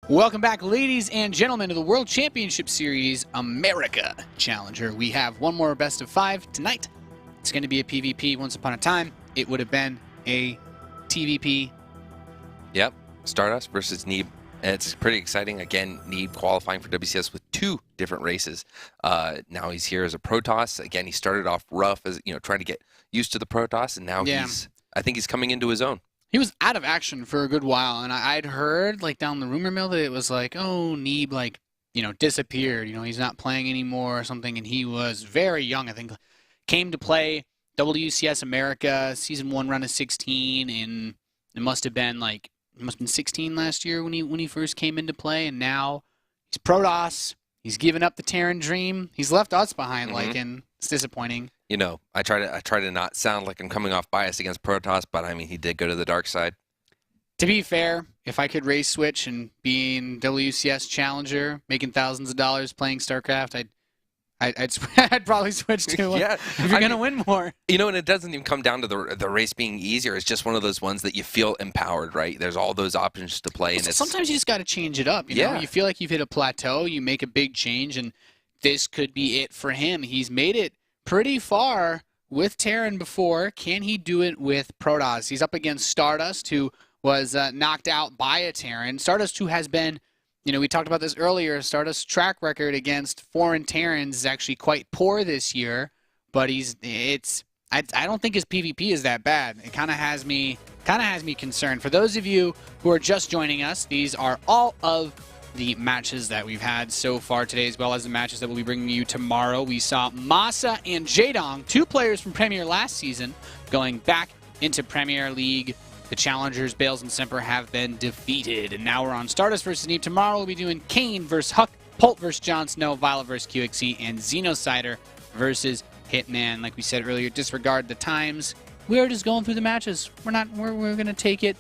Welcome back, ladies and gentlemen, to the World Championship Series America Challenger. We have one more best of 5 tonight. It's going to be a PvP. Once upon a time, it would have been a TVP. Yep, StarDust versus Neeb. And it's pretty exciting. Again, Neeb qualifying for WCS with 2 different races. Now he's here as a Protoss. Again, he started off rough as trying to get used to the Protoss, and now I think he's coming into his own. He was out of action for a good while, and I'd heard, like, down the rumor mill that it was like, oh, Neeb, like, disappeared. He's not playing anymore or something, and he was very young. I think came to play WCS America Season 1 round of 16, and it must have been 16 last year when he first came into play, and now he's Protoss. He's given up the Terran dream. He's left us behind, and it's disappointing. I try to not sound like I'm coming off bias against Protoss, but I mean, he did go to the dark side. To be fair, if I could race switch and being WCS Challenger, making thousands of dollars playing StarCraft, I'd probably switch to if you're going to win more. And it doesn't even come down to the race being easier. It's just one of those ones that you feel empowered, right? There's all those options to play. And sometimes you just got to change it up. You feel like you've hit a plateau, you make a big change, and this could be it for him. He's made it pretty far with Terran before. Can he do it with Protoss? He's up against StarDust, who was knocked out by a Terran. StarDust, who has been, we talked about this earlier, StarDust's track record against foreign Terrans is actually quite poor this year, but I don't think his PvP is that bad. It kind of has me concerned. For those of you who are just joining us, these are all of the matches that we've had so far today, as well as the matches that we'll be bringing you tomorrow. We saw Masa and Jaedong, 2 players from Premier last season, going back into Premier League. The challengers, Bales and Semper, have been defeated. And now we're on StarDust versus Neeb. Tomorrow we'll be doing Kane versus Huck, Pult versus Jon Snow, Violet versus QXE, and Xenocider versus Hitman. Like we said earlier, disregard the times. We're just going through the matches. We're gonna take it.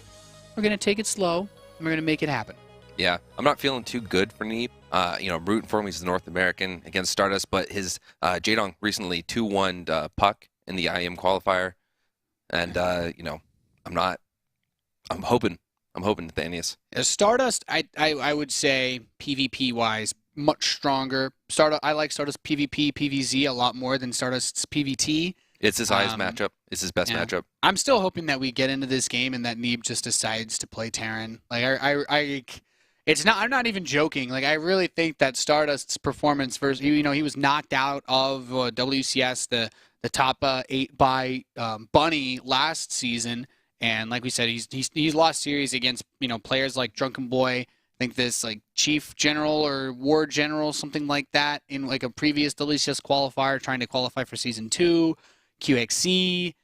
We're gonna take it slow, and we're gonna make it happen. Yeah, I'm not feeling too good for Neeb. I'm rooting for him. He's the North American against StarDust, but his Jaedong recently 2-1 Puck in the IM qualifier, and I'm hoping, Nathanius. StarDust, I would say PvP wise, much stronger. I like StarDust PvP, PvZ a lot more than StarDust's PvT. It's his highest matchup. It's his best matchup. I'm still hoping that we get into this game and that Neeb just decides to play Terran. I'm not even joking. I really think that StarDust's performance versus, he was knocked out of WCS, the top 8 by Bunny last season, and like we said, he's lost series against players like Drunken Boy. I think this Chief General or War General, something like that, in a previous WCS qualifier, trying to qualify for Season 2, QXE.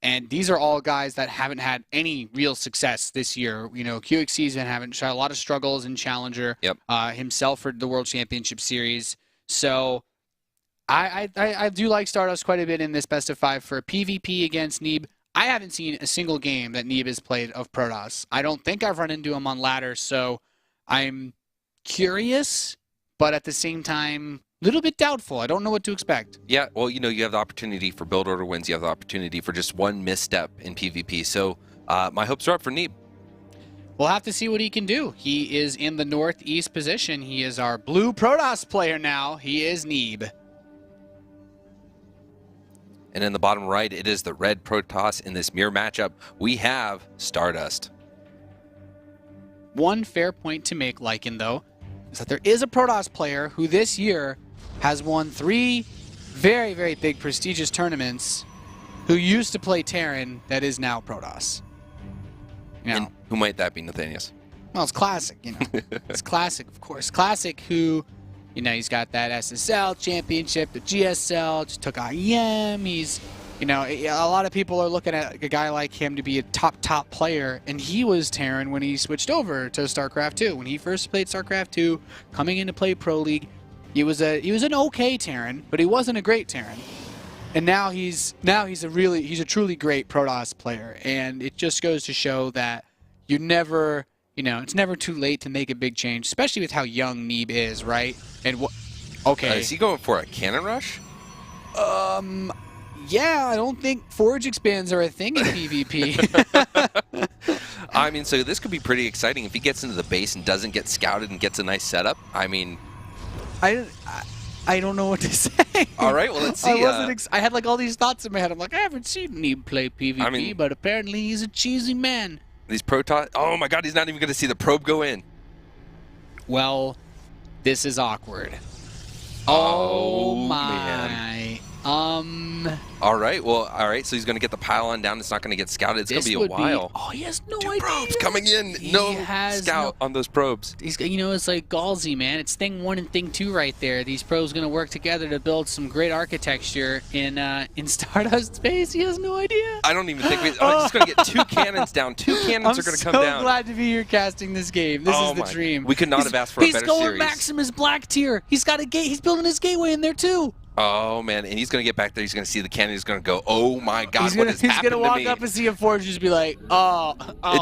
And these are all guys that haven't had any real success this year. QXC's been having a lot of struggles in Challenger himself for the World Championship Series. So I do like StarDust quite a bit in this best of 5 for PvP against Neeb. I haven't seen a single game that Neeb has played of Protoss. I don't think I've run into him on ladder, so I'm curious, but at the same time, little bit doubtful. I don't know what to expect. Yeah, well, you have the opportunity for build order wins. You have the opportunity for just one misstep in PvP. So my hopes are up for Neeb. We'll have to see what he can do. He is in the northeast position. He is our blue Protoss player now. He is Neeb. And in the bottom right, it is the red Protoss. In this mirror matchup, we have StarDust. One fair point to make, Lycan, though, is that there is a Protoss player who this year has won 3 very, very big prestigious tournaments, who used to play Terran, that is now Protoss. And who might that be, Nathanius? Well, it's Classic, It's Classic, of course. Classic, who, he's got that SSL championship, the GSL, just took IEM. He's, a lot of people are looking at a guy like him to be a top player, and he was Terran when he switched over to StarCraft 2. When he first played StarCraft 2, coming in to play Pro League, he was an okay Terran, but he wasn't a great Terran. And now he's a truly great Protoss player, and it just goes to show that it's never too late to make a big change, especially with how young Neeb is, right? And is he going for a cannon rush? Yeah, I don't think forge expands are a thing in PvP. I mean, so this could be pretty exciting if he gets into the base and doesn't get scouted and gets a nice setup. I mean, I don't know what to say. All right, well, let's see. I had like all these thoughts in my head. I'm like, I haven't seen Neeb play PvP, but apparently he's a cheesy man. These Protoss. Oh my God, he's not even going to see the probe go in. Well, this is awkward. Oh my. Man. All right. Well, all right. So he's going to get the pylon down. It's not going to get scouted. It's going to be a while. Oh, he has no Two idea. probes coming in. No scout on those probes. He's, you know, it's like Galsy, man. It's thing 1 and thing 2 right there. These probes going to work together to build some great architecture in StarDust space. He has no idea. I don't even think he's going to get 2 cannons down. 2 cannons are going to come down. I'm so glad to be here casting this game. This is the dream. We could not have asked for a better series. He's going Maximus Black Tier. He's got a gate. He's building his gateway in there too. Oh, man, and he's going to get back there. He's going to see the cannon. He's going to go, oh, my God, He's what has happened to me? He's going to walk up and see a forge and just be like, oh,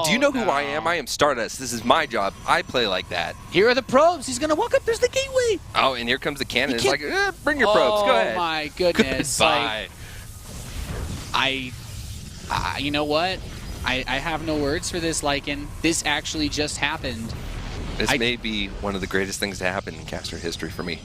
do you know who no. I am? I am StarDust. This is my job. I play like that. Here are the probes. He's going to walk up. There's the gateway. Oh, and here comes the cannon. It's like, bring your probes. Go ahead. Oh, my goodness. Goodbye. You know what? I have no words for this, Lycan. This actually just happened. This may be one of the greatest things to happen in caster history for me.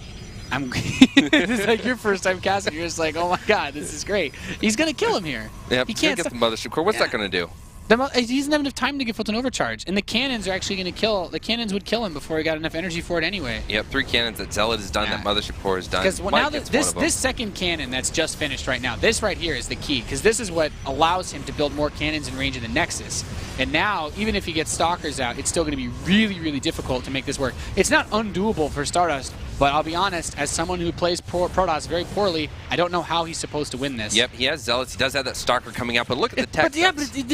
This is like your first time casting. You're just like, oh my God, this is great. He's gonna kill him here. Yep, he can't get the mothership core. What's that gonna do? He doesn't have enough time to get Fulton overcharge, and the cannons are actually gonna kill. The cannons would kill him before he got enough energy for it anyway. Yep, 3 cannons. That Zealot is done. That mothership core is done. Because now this second cannon that's just finished right now, this right here is the key, because this is what allows him to build more cannons in range of the Nexus. And now, even if he gets Stalkers out, it's still going to be really, really difficult to make this work. It's not undoable for StarDust, but I'll be honest, as someone who plays Protoss very poorly, I don't know how he's supposed to win this. Yep, he has Zealots. He does have that Stalker coming out, but look at the tech.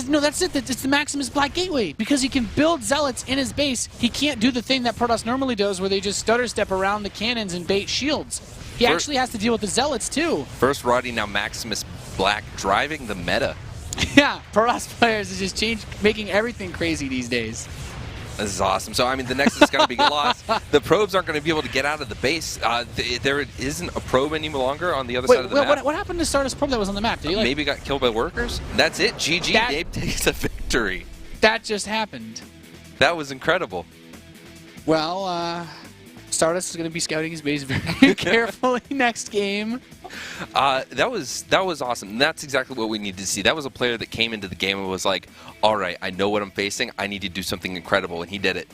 No, that's it. It's the Maximus Black Gateway. Because he can build Zealots in his base, he can't do the thing that Protoss normally does, where they just stutter step around the cannons and bait shields. He actually has to deal with the Zealots, too. First Roddy, now Maximus Black, driving the meta. Yeah, Protoss players is just making everything crazy these days. This is awesome. So, I mean, the Nexus is going to be lost. The probes aren't going to be able to get out of the base. There isn't a probe any longer on the other side of the map. What happened to Stardust probe that was on the map? Did he maybe got killed by workers? That's it. GG. Neeb takes a victory. That just happened. That was incredible. Well, Stardust is going to be scouting his base very carefully next game. That was awesome. And that's exactly what we needed to see. That was a player that came into the game and was like, all right, I know what I'm facing. I need to do something incredible. And he did it.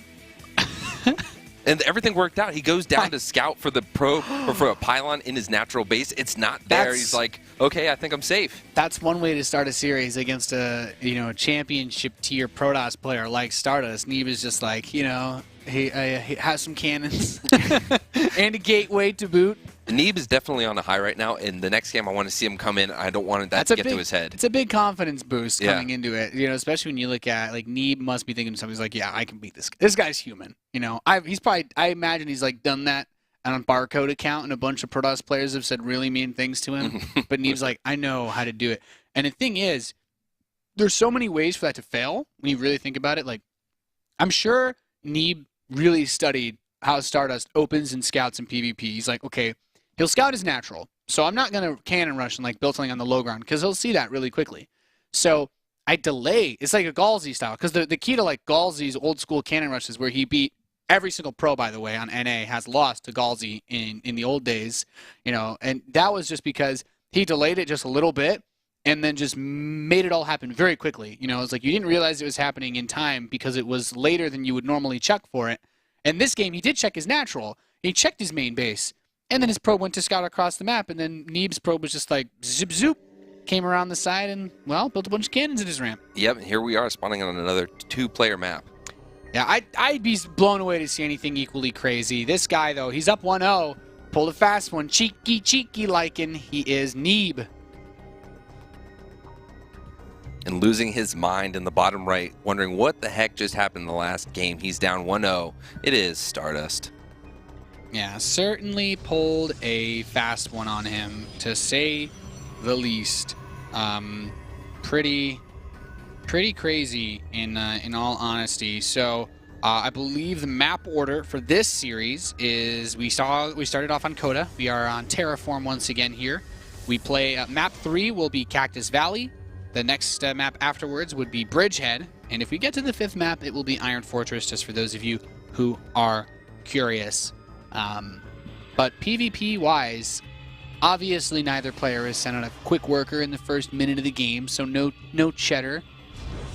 And everything worked out. He goes down to scout for the probe or for a pylon in his natural base. It's not there. He's like, okay, I think I'm safe. That's one way to start a series against a championship tier Protoss player like Stardust. Neeb is just like, he has some cannons and a gateway to boot. Neeb is definitely on a high right now. In the next game, I want to see him come in. I don't want that to get to his head. It's a big confidence boost coming into it. Especially when you look at Neeb must be thinking to himself, he's like, yeah, I can beat this. This guy's human. I imagine he's like done that on a barcode account, and a bunch of Protoss players have said really mean things to him. But Neeb's like, I know how to do it. And the thing is, there's so many ways for that to fail when you really think about it. Like, I'm sure Neeb really studied how Stardust opens and scouts in PvP. He's like, okay, he'll scout as natural, so I'm not going to cannon rush and build something on the low ground, because he'll see that really quickly. So I delay. It's like a Galsy style, because the key to Galsy's old school cannon rushes, where he beat every single pro, by the way, on NA, has lost to Galsy in the old days, and that was just because he delayed it just a little bit and then just made it all happen very quickly. It's like you didn't realize it was happening in time because it was later than you would normally check for it. And this game, he did check his natural. He checked his main base. And then his probe went to scout across the map, and then Neeb's probe was just like, zip, zoop, came around the side and, built a bunch of cannons in his ramp. Yep, here we are spawning on another 2-player map. Yeah, I'd be blown away to see anything equally crazy. This guy, though, he's up 1-0. Pulled a fast one. Cheeky Lycan. He is Neeb. And losing his mind in the bottom right, wondering what the heck just happened in the last game. He's down 1-0. It is StarDust. Yeah, certainly pulled a fast one on him, to say the least. Pretty crazy in all honesty. So I believe the map order for this series is we started off on Coda. We are on Terraform once again here. We play map 3 will be Cactus Valley. The next map afterwards would be Bridgehead, And if we get to the 5th map, it will be Iron Fortress, just for those of you who are curious. But PvP-wise, obviously neither player has sent out a quick worker in the first minute of the game, so no cheddar.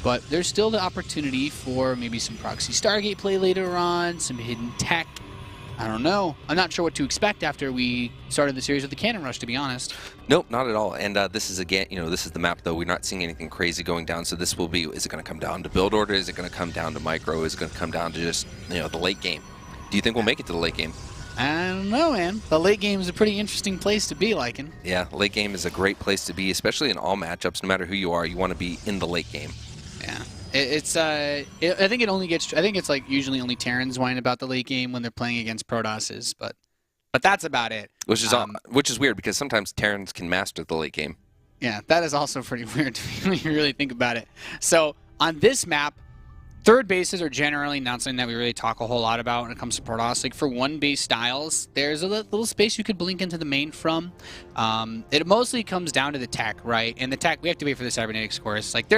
But there's still the opportunity for maybe some proxy Stargate play later on, some hidden tech. I don't know. I'm not sure what to expect after we started the series with the Cannon Rush, to be honest. Nope, not at all. And this is, again, this is the map, though. We're not seeing anything crazy going down. So this will be, is it going to come down to build order? Is it going to come down to micro? Is it going to come down to just, the late game? Do you think we'll make it to the late game? I don't know, man. The late game is a pretty interesting place to be, liking. Yeah, late game is a great place to be, especially in all matchups. No matter who you are, you want to be in the late game. Yeah, I think it only gets. I think it's like usually only Terrans whine about the late game when they're playing against Protosses, but that's about it. Which is weird because sometimes Terrans can master the late game. Yeah, that is also pretty weird when you really think about it. So on this map, third bases are generally not something that we really talk a whole lot about when it comes to Protoss. Like for 1-base styles, there's a little space you could blink into the main from. It mostly comes down to the tech, right? And the tech, we have to wait for the cybernetics course. Like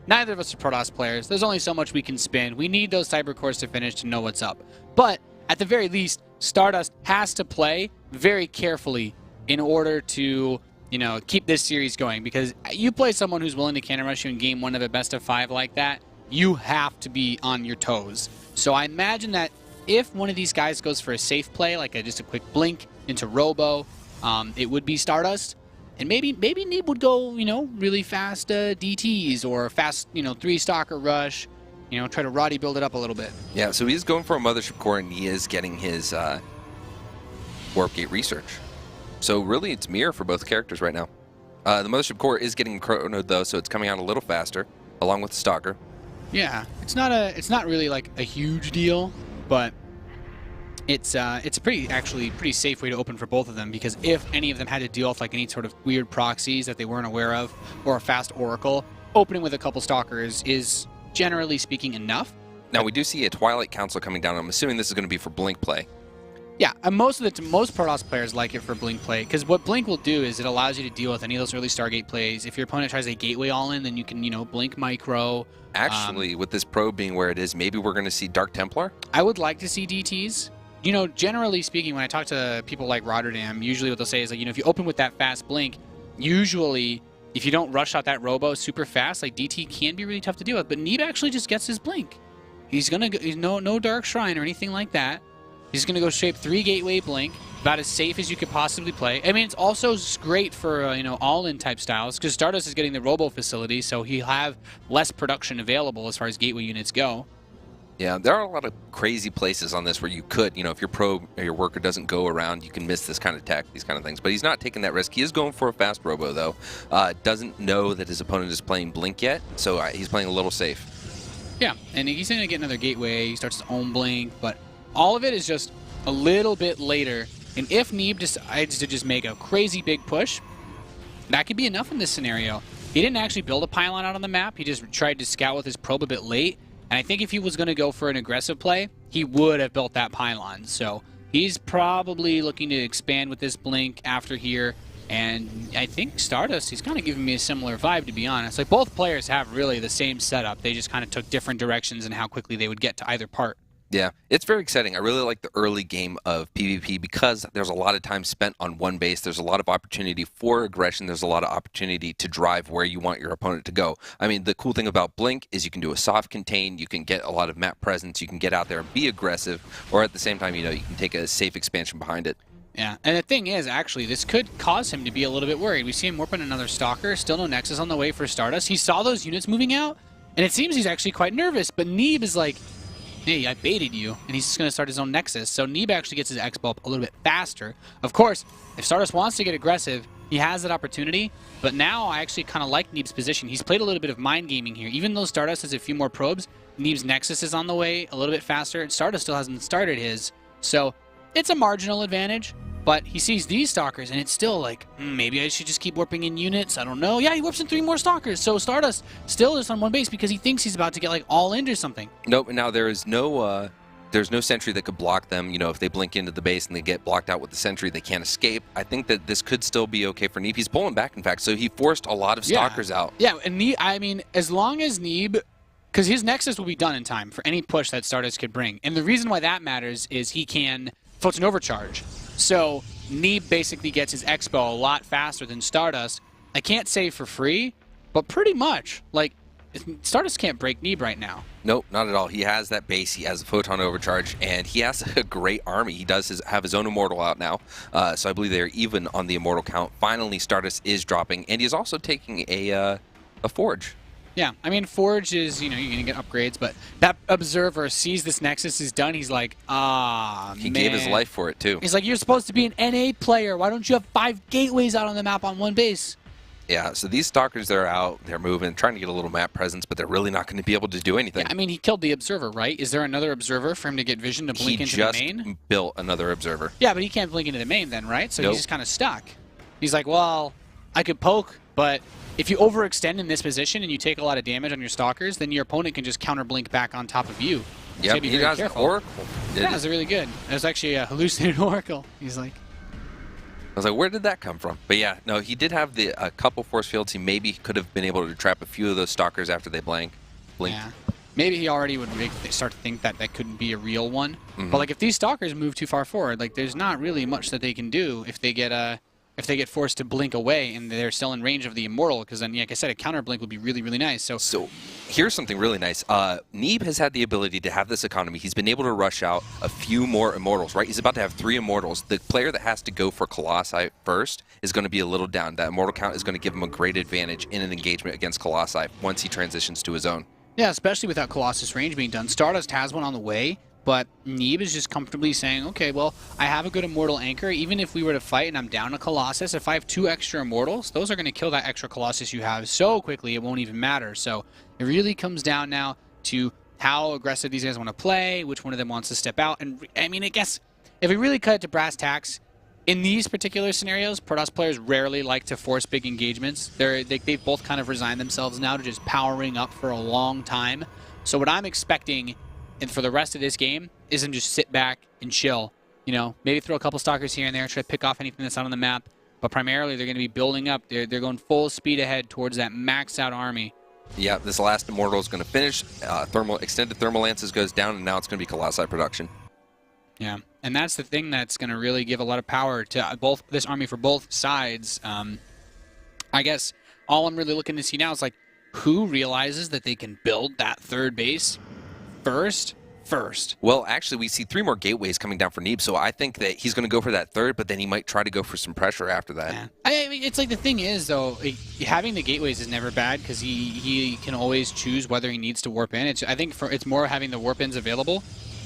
neither of us are Protoss players. There's only so much we can spin. We need those cyber cores to finish to know what's up. But at the very least, StarDust has to play very carefully in order to, keep this series going. Because you play someone who's willing to cannon rush you in game 1 of a best of 5 like that, you have to be on your toes. So I imagine that if one of these guys goes for a safe play, like just a quick blink into Robo, it would be StarDust. And maybe Neeb would go, really fast DTs or fast, 3-stalker rush, try to Roddy build it up a little bit. Yeah, so he's going for a Mothership Core, and he is getting his Warp Gate research. So really, it's mirror for both characters right now. The Mothership Core is getting Chrono, though, so it's coming out a little faster, along with the Stalker. Yeah, it's not really like a huge deal, but it's a pretty safe way to open for both of them, because if any of them had to deal with like any sort of weird proxies that they weren't aware of or a fast Oracle, opening with a couple Stalkers is generally speaking enough. Now we do see a Twilight Council coming down. I'm assuming this is going to be for blink play. Yeah, and most Protoss players like it for blink play, because what blink will do is it allows you to deal with any of those early Stargate plays. If your opponent tries a gateway all-in, then you can blink micro. Actually, with this probe being where it is, maybe we're going to see Dark Templar. I would like to see DTs. Generally speaking, when I talk to people like Rotterdam, usually what they'll say is like, if you open with that fast blink, usually if you don't rush out that Robo super fast, like DT can be really tough to deal with. But Neeb actually just gets his blink. He's no Dark Shrine or anything like that. He's going to go straight 3 gateway blink, about as safe as you could possibly play. I mean, it's also great for all-in type styles, because StarDust is getting the Robo facility, so he'll have less production available as far as gateway units go. Yeah, there are a lot of crazy places on this where you could, if your probe or your worker doesn't go around, you can miss this kind of tech, these kind of things. But he's not taking that risk. He is going for a fast Robo, though. Doesn't know that his opponent is playing blink yet, so he's playing a little safe. Yeah, and he's going to get another gateway. He starts his own blink, but all of it is just a little bit later. And if Neeb decides to just make a crazy big push, that could be enough in this scenario. He didn't actually build a pylon out on the map. He just tried to scout with his probe a bit late. And I think if he was going to go for an aggressive play, he would have built that pylon. So he's probably looking to expand with this blink after here. And I think StarDust, he's kind of giving me a similar vibe, to be honest. Like, both players have really the same setup. They just kind of took different directions in how quickly they would get to either part. Yeah, it's very exciting. I really like the early game of PvP because there's a lot of time spent on one base. There's a lot of opportunity for aggression. There's a lot of opportunity to drive where you want your opponent to go. I mean, the cool thing about Blink is you can do a soft contain. You can get a lot of map presence. You can get out there and be aggressive, or at the same time, you can take a safe expansion behind it. Yeah, and the thing is, actually, this could cause him to be a little bit worried. We see him warping another Stalker. Still no Nexus on the way for StarDust. He saw those units moving out, and it seems he's actually quite nervous. But Neeb is like, hey, I baited you, and he's just going to start his own Nexus. So Neeb actually gets his Expo up a little bit faster. Of course, if StarDust wants to get aggressive, he has that opportunity. But now I actually kind of like Neeb's position. He's played a little bit of mind gaming here. Even though StarDust has a few more probes, Neeb's Nexus is on the way a little bit faster, and StarDust still hasn't started his. So it's a marginal advantage. But he sees these Stalkers, and it's still like, maybe I should just keep warping in units. I don't know. Yeah, he warps in 3 more Stalkers. So StarDust still is on one base because he thinks he's about to get like all into something. Nope. Now there's no sentry that could block them. If they blink into the base and they get blocked out with the sentry, they can't escape. I think that this could still be okay for Neeb. He's pulling back, in fact. So he forced a lot of Stalkers out. Yeah, and Neeb, I mean, as long as Neeb Because his Nexus will be done in time for any push that StarDust could bring. And the reason why that matters is he can Photon Overcharge. So Neeb basically gets his Expo a lot faster than StarDust. I can't say for free, but pretty much. Like, StarDust can't break Neeb right now. Nope, not at all. He has that base. He has a Photon Overcharge, and he has a great army. He does have his own Immortal out now, so I believe they're even on the Immortal count. Finally, StarDust is dropping, and he's also taking a Forge. Yeah, I mean, Forge is, you know, you're going to get upgrades, but that Observer sees this Nexus is done, he's like, He gave his life for it, too. He's like, you're supposed to be an NA player. Why don't you have 5 gateways out on the map on one base? Yeah, so these Stalkers, they're out, they're moving, trying to get a little map presence, but they're really not going to be able to do anything. Yeah, I mean, he killed the Observer, right? Is there another Observer for him to get vision to blink into the main? He just built another Observer. Yeah, but he can't blink into the main then, right? So Nope. He's just kind of stuck. He's like, well, I could poke, but if you overextend in this position and you take a lot of damage on your Stalkers, then your opponent can just counter blink back on top of you. Yep, he got an Oracle. Yeah, it was really good. It was actually a hallucinated Oracle. He's like... I was like, where did that come from? But yeah, no, he did have a couple force fields. He maybe could have been able to trap a few of those Stalkers after they blinked. Yeah. Maybe he already would start to think that that couldn't be a real one. But like if these Stalkers move too far forward, like there's not really much that they can do if they get forced to blink away and they're still in range of the Immortal, because then, like I said, a counter blink would be really, really nice. So here's something really nice. Neeb has had the ability to have this economy. He's been able to rush out a few more Immortals, right? He's about to have 3 Immortals. The player that has to go for Colossi first is going to be a little down. That Immortal count is going to give him a great advantage in an engagement against Colossi once he transitions to his own. Yeah, especially without Colossus range being done. StarDust has one on the way, but Neeb is just comfortably saying, okay, well, I have a good Immortal anchor. Even if we were to fight and I'm down a Colossus, if I have 2 extra Immortals, those are going to kill that extra Colossus you have so quickly it won't even matter. So it really comes down now to how aggressive these guys want to play, which one of them wants to step out. And I mean, I guess if we really cut it to brass tacks, in these particular scenarios, Protoss players rarely like to force big engagements. They've both kind of resigned themselves now to just powering up for a long time. So what I'm expecting and for the rest of this game is them just sit back and chill. You know, maybe throw a couple Stalkers here and there, try to pick off anything that's not on the map. But primarily, they're going to be building up. They're going full speed ahead towards that maxed out army. Yeah, this last Immortal is going to finish. Extended Thermal Lances goes down, and now it's going to be Colossi production. Yeah, and that's the thing that's going to really give a lot of power to both this army for both sides. I guess all I'm really looking to see now is, like, who realizes that they can build that third base first? Well, actually, we see 3 more gateways coming down for Neeb, so I think that he's going to go for that third, but then he might try to go for some pressure after that. Yeah. I mean, it's like the thing is, though, having the gateways is never bad because he can always choose whether he needs to warp in. I think it's more having the warp ins available.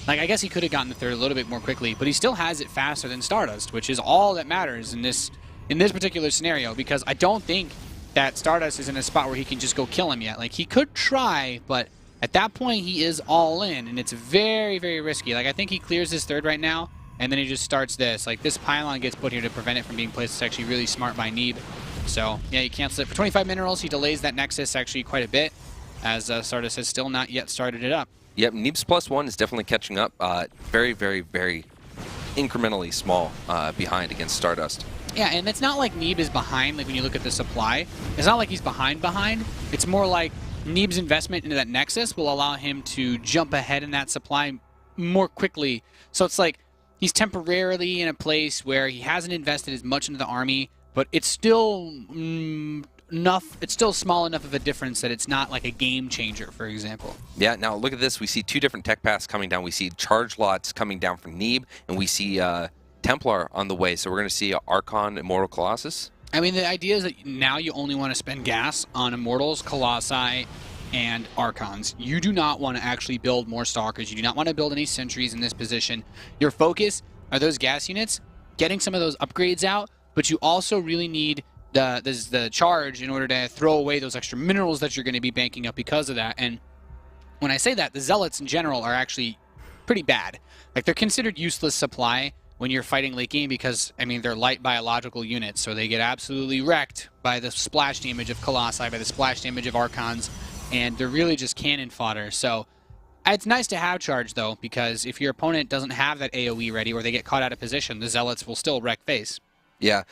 Like, I guess he could have gotten the third a little bit more quickly, but he still has it faster than StarDust, which is all that matters in this particular scenario, because I don't think that StarDust is in a spot where he can just go kill him yet. Like, he could try, but at that point, he is all in, and it's very, very risky. Like, I think he clears his third right now, and then he just starts this. Like, this pylon gets put here to prevent it from being placed. It's actually really smart by Neeb. So, yeah, he cancels it. For 25 minerals, he delays that Nexus actually quite a bit, as StarDust has still not yet started it up. Yep, Neeb's +1 is definitely catching up. Very, very, very incrementally small behind against StarDust. Yeah, and it's not like Neeb is behind, like when you look at the supply. It's not like he's behind. It's more like Neeb's investment into that Nexus will allow him to jump ahead in that supply more quickly. So it's like he's temporarily in a place where he hasn't invested as much into the army, but it's still it's still small enough of a difference that it's not like a game changer, for example. Yeah, now look at this. We see 2 different tech paths coming down. We see charge lots coming down from Neeb, and we see Templar on the way. So we're going to see Archon, Immortal Colossus. I mean, the idea is that now you only want to spend gas on Immortals, Colossi, and Archons. You do not want to actually build more Stalkers. You do not want to build any Sentries in this position. Your focus are those gas units, getting some of those upgrades out, but you also really need the charge in order to throw away those extra minerals that you're going to be banking up because of that. And when I say that, the Zealots in general are actually pretty bad. Like, they're considered useless supply when you're fighting late game because, I mean, they're light biological units, so they get absolutely wrecked by the splash damage of Colossi, by the splash damage of Archons, and they're really just cannon fodder. So it's nice to have charge, though, because if your opponent doesn't have that AoE ready or they get caught out of position, the Zealots will still wreck face. Yeah,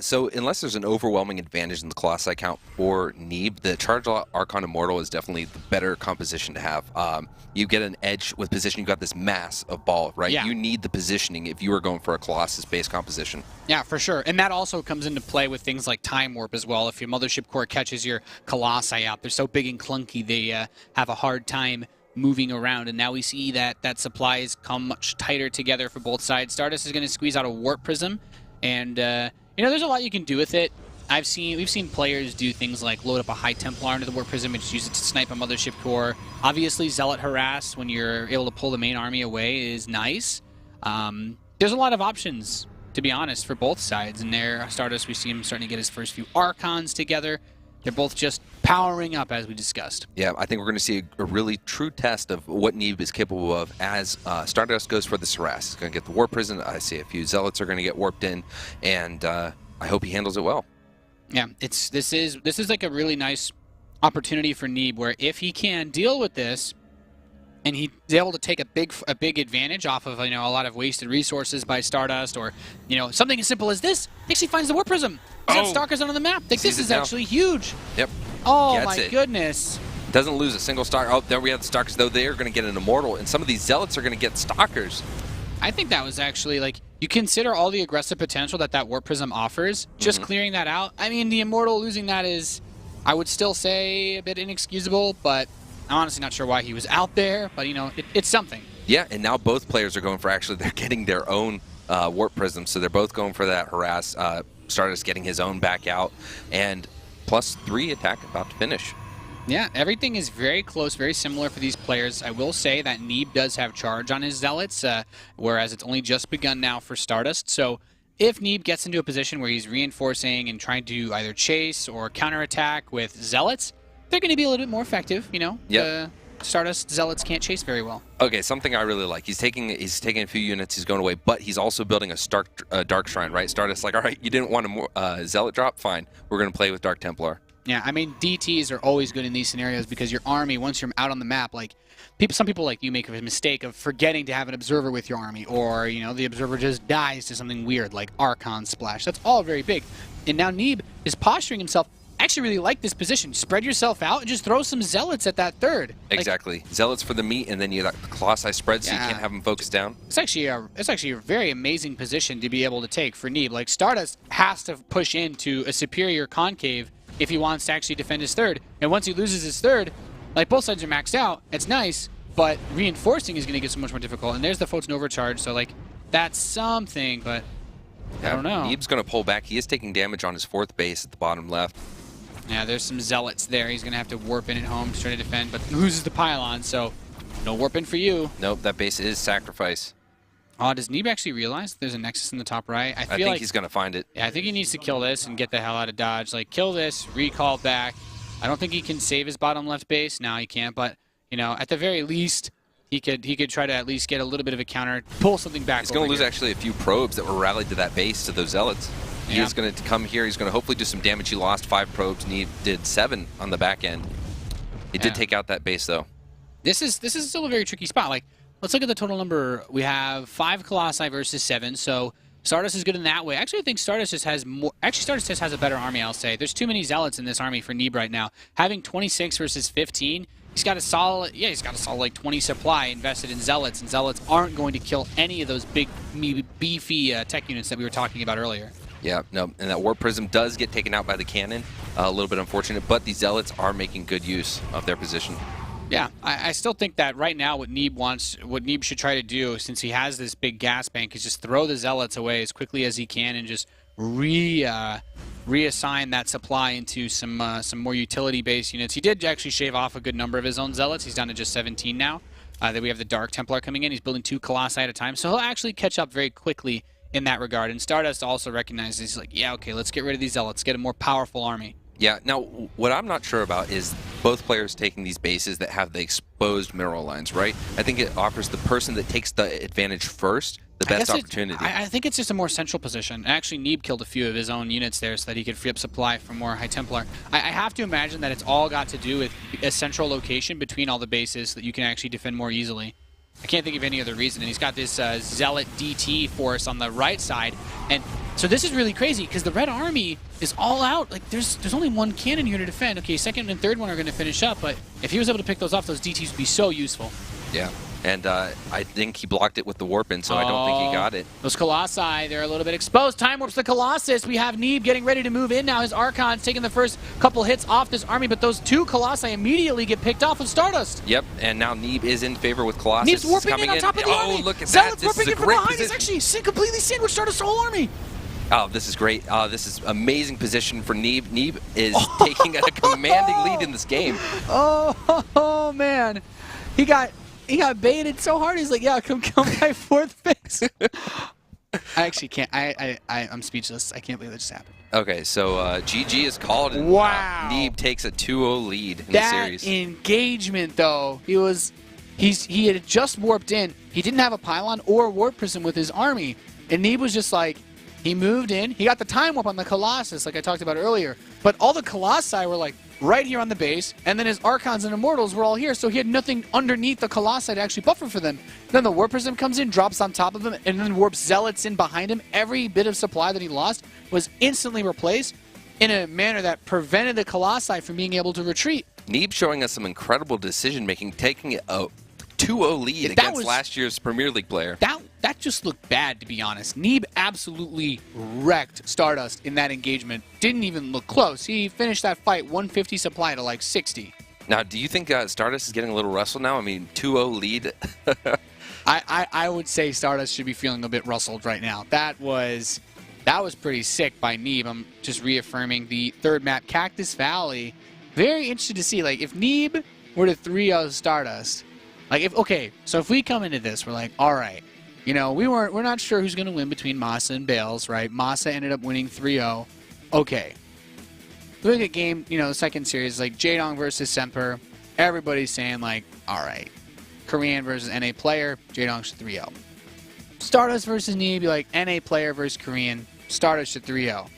so unless there's an overwhelming advantage in the Colossi count for Neeb, the Charged Archon Immortal is definitely the better composition to have. You get an edge with position. You got this mass of ball, right? Yeah. You need the positioning if you are going for a Colossus-based composition. Yeah, for sure. And that also comes into play with things like Time Warp as well. If your Mothership Core catches your Colossi out, they're so big and clunky, they have a hard time moving around. And now we see that supplies come much tighter together for both sides. StarDust is going to squeeze out a Warp Prism. And, you know, there's a lot you can do with it. We've seen players do things like load up a High Templar into the Warp Prism and just use it to snipe a Mothership Core. Obviously, Zealot Harass, when you're able to pull the main army away, is nice. There's a lot of options, to be honest, for both sides. And there, StarDust, we see him starting to get his first few Archons together. They're both just powering up, as we discussed. Yeah, I think we're going to see a really true test of what Neeb is capable of as StarDust goes for this harass. He's going to get the Warp Prison. I see a few Zealots are going to get warped in, and I hope he handles it well. Yeah, this is like a really nice opportunity for Neeb, where if he can deal with this, and he's able to take a big advantage off of, you know, a lot of wasted resources by StarDust, or, you know, something as simple as this. He actually finds the Warp Prism. He's got Stalkers on the map. Like, this is actually huge. Yep. Oh my goodness. Doesn't lose a single star. Oh, there we have the Stalkers, though. They are going to get an Immortal, and some of these Zealots are going to get Stalkers. I think that was actually, like, you consider all the aggressive potential that Warp Prism offers, just clearing that out. I mean, the Immortal losing that is, I would still say, a bit inexcusable, but I'm honestly not sure why he was out there, but, you know, it's something. Yeah, and now both players are going for, actually, they're getting their own Warp Prism, so they're both going for that harass. StarDust getting his own back out, and +3 attack about to finish. Yeah, everything is very close, very similar for these players. I will say that Neeb does have charge on his Zealots, whereas it's only just begun now for StarDust. So if Neeb gets into a position where he's reinforcing and trying to either chase or counterattack with Zealots, they're going to be a little bit more effective, you know? Yep. StarDust Zealots can't chase very well. Okay, something I really like. He's taking a few units, he's going away, but he's also building a Dark Shrine, right? StarDust's like, all right, you didn't want a Zealot drop? Fine. We're going to play with Dark Templar. Yeah, I mean, DTs are always good in these scenarios because your army, once you're out on the map, like, some people like you make a mistake of forgetting to have an observer with your army, or, you know, the observer just dies to something weird like Archon Splash. That's all very big. And now Neeb is posturing himself. I actually really like this position. Spread yourself out and just throw some Zealots at that third. Exactly. Like, Zealots for the meat, and then you got the Colossi spread, so you can't have them focused down. It's actually a very amazing position to be able to take for Neeb. Like, StarDust has to push into a superior concave if he wants to actually defend his third. And once he loses his third, like, both sides are maxed out. It's nice, but reinforcing is going to get so much more difficult. And there's the Photon Overcharge, so, like, that's something, but I don't know. Neeb's going to pull back. He is taking damage on his fourth base at the bottom left. Yeah, there's some Zealots there. He's going to have to warp in at home to try to defend, but loses the pylon, so no warping for you. Nope, that base is sacrifice. Oh, does Neeb actually realize there's a Nexus in the top right? I think like he's going to find it. Yeah, I think he needs to kill this and get the hell out of Dodge. Like, kill this, recall back. I don't think he can save his bottom left base. No, he can't, but, you know, at the very least, he could try to at least get a little bit of a counter, pull something back. He's going to lose actually a few probes that were rallied to that base, to those Zealots. Yeah. He's going to come here. He's going to hopefully do some damage. He lost 5 probes. Neeb did 7 on the back end. He did take out that base, though. This is still a very tricky spot. Like, let's look at the total number. We have 5 Colossi versus 7, so StarDust is good in that way. Actually, I think StarDust just has more. Actually, StarDust just has a better army, I'll say. There's too many Zealots in this army for Neeb right now. Having 26 versus 15, he's got a solid, like 20 supply invested in Zealots, and Zealots aren't going to kill any of those big, beefy tech units that we were talking about earlier. Yeah, no, and that Warp Prism does get taken out by the cannon. A little bit unfortunate, but these Zealots are making good use of their position. Yeah, I still think that right now what Neeb should try to do, since he has this big gas bank, is just throw the Zealots away as quickly as he can and just reassign that supply into some more utility-based units. He did actually shave off a good number of his own Zealots. He's down to just 17 now. Then we have the Dark Templar coming in. He's building 2 Colossi at a time, so he'll actually catch up very quickly in that regard. And StarDust also recognizes, he's like, yeah, okay, let's get rid of these Zealots, get a more powerful army. Yeah, now, what I'm not sure about is both players taking these bases that have the exposed mineral lines, right? I think it offers the person that takes the advantage first the best opportunity. I think it's just a more central position. Actually, Neeb killed a few of his own units there so that he could free up supply for more High Templar. I have to imagine that it's all got to do with a central location between all the bases so that you can actually defend more easily. I can't think of any other reason. And he's got this Zealot DT force on the right side. And so this is really crazy because the Red Army is all out. Like, there's only one cannon here to defend. Okay, second and third one are going to finish up, but if he was able to pick those off, those DTs would be so useful. Yeah. And I think he blocked it with the warp in, so I don't think he got it. Those Colossi, they're a little bit exposed. Time warps the Colossus. We have Neeb getting ready to move in now. His Archon's taking the first couple hits off this army, but those two Colossi immediately get picked off with StarDust. Yep, and now Neeb is in favor with Colossus. Neeb's warping in on top of the army. Oh, look at Zealot's that. This warping is in a from great behind. position. He's actually completely sandwiched StarDust's whole army. Oh, this is great. This is amazing position for Neeb. Neeb is taking a commanding lead in this game. Oh man. He got baited so hard. He's like, yeah, come by fourth base. I actually can't. I'm speechless. I can't believe that just happened. Okay, so GG is called, and wow. Neeb takes a 2-0 lead in the series. That engagement, though, he had just warped in. He didn't have a pylon or warp prism with his army, and Neeb was just like, he moved in. He got the time warp on the Colossus, like I talked about earlier, but all the Colossi were like right here on the base, and then his Archons and Immortals were all here, so he had nothing underneath the Colossi to actually buffer for them. Then the Warp Prism comes in, drops on top of him, and then warps Zealots in behind him. Every bit of supply that he lost was instantly replaced in a manner that prevented the Colossi from being able to retreat. Neeb showing us some incredible decision-making, taking a 2-0 lead against last year's Premier League player. That just looked bad, to be honest. Neeb absolutely wrecked StarDust in that engagement. Didn't even look close. He finished that fight 150 supply to like 60. Now, do you think StarDust is getting a little rustled now? I mean, 2-0 lead. I would say StarDust should be feeling a bit rustled right now. That was pretty sick by Neeb. I'm just reaffirming the third map, Cactus Valley. Very interested to see, like, if Neeb were to 3-0 StarDust. Like, so if we come into this, we're like, all right, you know, we're not sure who's going to win between Masa and Bales, right? Masa ended up winning 3-0. Okay. Look at game, you know, the second series, like Jaedong versus Semper. Everybody's saying, like, all right, Korean versus NA player, Jaedong should 3-0. StarDust versus Neeb, like, NA player versus Korean, StarDust should 3-0.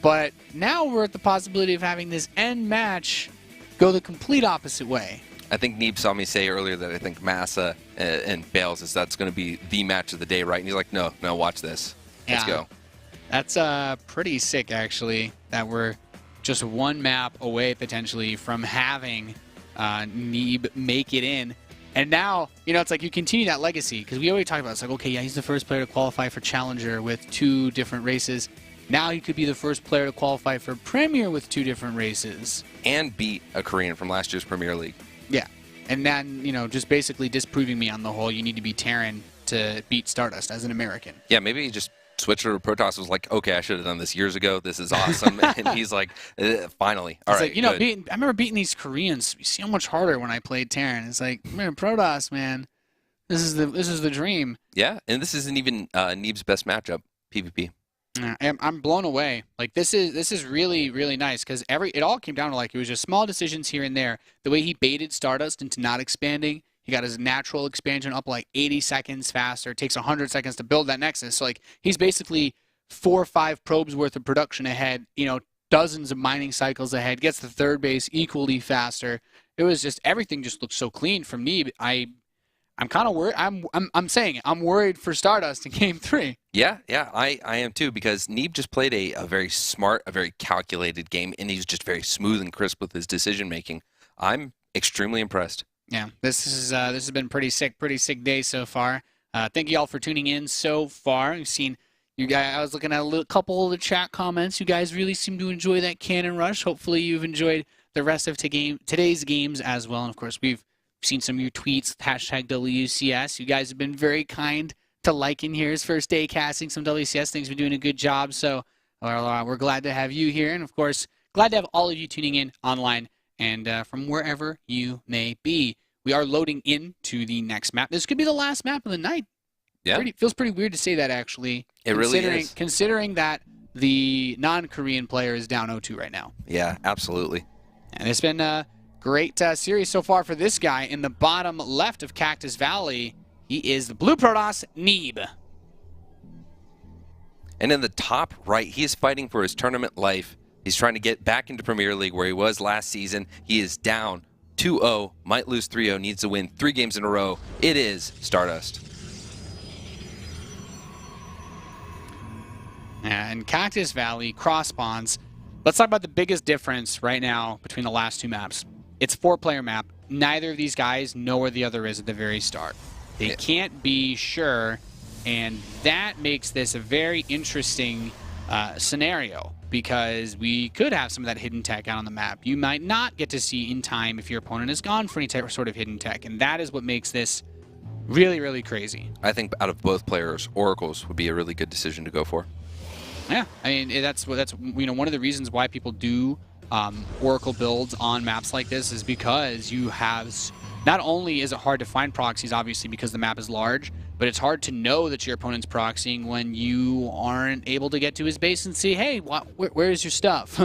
But now we're at the possibility of having this end match go the complete opposite way. I think Neeb saw me say earlier that I think Masa and Bales that's going to be the match of the day, right? And he's like, no, watch this. Let's go. That's pretty sick, actually, that we're just one map away, potentially, from having Neeb make it in. And now, you know, it's like you continue that legacy, because we already talked about it. It's like, okay, yeah, he's the first player to qualify for Challenger with 2 different races. Now he could be the first player to qualify for Premier with 2 different races. And beat a Korean from last year's Premier League. Yeah, and then, you know, just basically disproving me on the whole, you need to be Terran to beat StarDust as an American. Yeah, maybe he just switched to Protoss, was like, okay, I should have done this years ago. This is awesome. And he's like, finally. All right, like, you know, I remember beating these Koreans so much harder when I played Terran. It's like, man, Protoss, man, this is the dream. Yeah, and this isn't even Neeb's best matchup, PvP. I'm blown away. Like, this is really, really nice, because it all came down to, like, it was just small decisions here and there. The way he baited StarDust into not expanding, he got his natural expansion up like 80 seconds faster. It takes 100 seconds to build that Nexus. So, like, he's basically 4 or 5 probes worth of production ahead, you know, dozens of mining cycles ahead, gets the third base equally faster. It was just, everything just looked so clean from Neeb. I'm kind of worried. I'm saying it. I'm worried for StarDust in Game 3. Yeah, I am too, because Neeb just played a very smart, a very calculated game, and he's just very smooth and crisp with his decision making. I'm extremely impressed. Yeah, this has been pretty sick day so far. Thank you all for tuning in so far. We've seen you guys. I was looking at a couple of the chat comments. You guys really seem to enjoy that cannon rush. Hopefully, you've enjoyed the rest of today's games as well. And of course, we've seen some of your tweets, hashtag WCS. You guys have been very kind to liking here's first day casting some WCS things. We're doing a good job, so we're glad to have you here. And, of course, glad to have all of you tuning in online and from wherever you may be. We are loading into the next map. This could be the last map of the night. Yeah. Feels pretty weird to say that, actually. It really is. Considering that the non-Korean player is down 0-2 right now. Yeah, absolutely. And it's been a great series so far for this guy. In the bottom left of Cactus Valley, he is the Blue Protoss, Neeb. And in the top right, he is fighting for his tournament life. He's trying to get back into Premier League where he was last season. He is down 2-0, might lose 3-0, needs to win 3 games in a row. It is StarDust. And Cactus Valley, cross spawns. Let's talk about the biggest difference right now between the last 2 maps. It's a 4-player map. Neither of these guys know where the other is at the very start. They can't be sure, and that makes this a very interesting scenario, because we could have some of that hidden tech out on the map. You might not get to see in time if your opponent is gone for any type of sort of hidden tech, and that is what makes this really, really crazy. I think out of both players, Oracles would be a really good decision to go for. Yeah, I mean, that's one of the reasons why people do Oracle builds on maps like this, is because you have, not only is it hard to find proxies, obviously, because the map is large, but it's hard to know that your opponent's proxying when you aren't able to get to his base and see, hey, where's your stuff?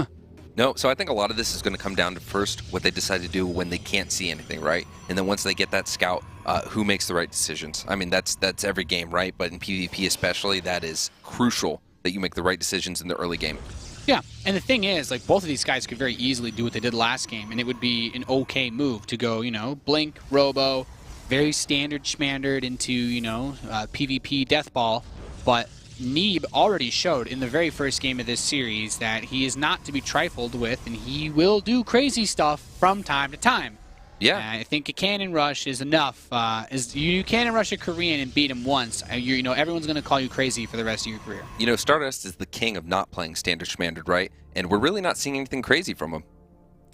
No, so I think a lot of this is going to come down to first what they decide to do when they can't see anything, right? And then once they get that scout, who makes the right decisions? I mean, that's every game, right? But in PvP especially, that is crucial, that you make the right decisions in the early game. Yeah, and the thing is, like, both of these guys could very easily do what they did last game, and it would be an okay move to go, blink, robo, very standard schmandered into, PvP deathball. But Neeb already showed in the very first game of this series that he is not to be trifled with, and he will do crazy stuff from time to time. Yeah. I think a cannon rush is enough. You cannon rush a Korean and beat him once, everyone's going to call you crazy for the rest of your career. StarDust is the king of not playing standard schmandered, right? And we're really not seeing anything crazy from him.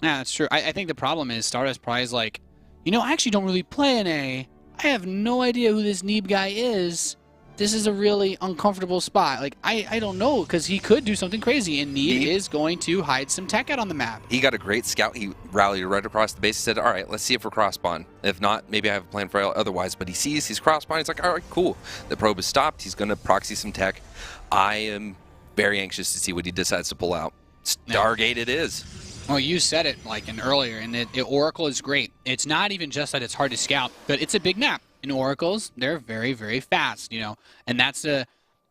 Yeah, that's true. I think the problem is StarDust probably is like, I actually don't really play an A. I have no idea who this Neeb guy is. This is a really uncomfortable spot. Like, I don't know, because he could do something crazy, and Neeb is going to hide some tech out on the map. He got a great scout. He rallied right across the base. He said, all right, let's see if we're cross-spawn. If not, maybe I have a plan for otherwise. But he sees he's cross-spawn. He's like, all right, cool. The probe is stopped. He's going to proxy some tech. I am very anxious to see what he decides to pull out. Stargate it is. Well, you said it earlier, and Oracle is great. It's not even just that it's hard to scout, but it's a big map. In Oracles, they're very, very fast, and that's a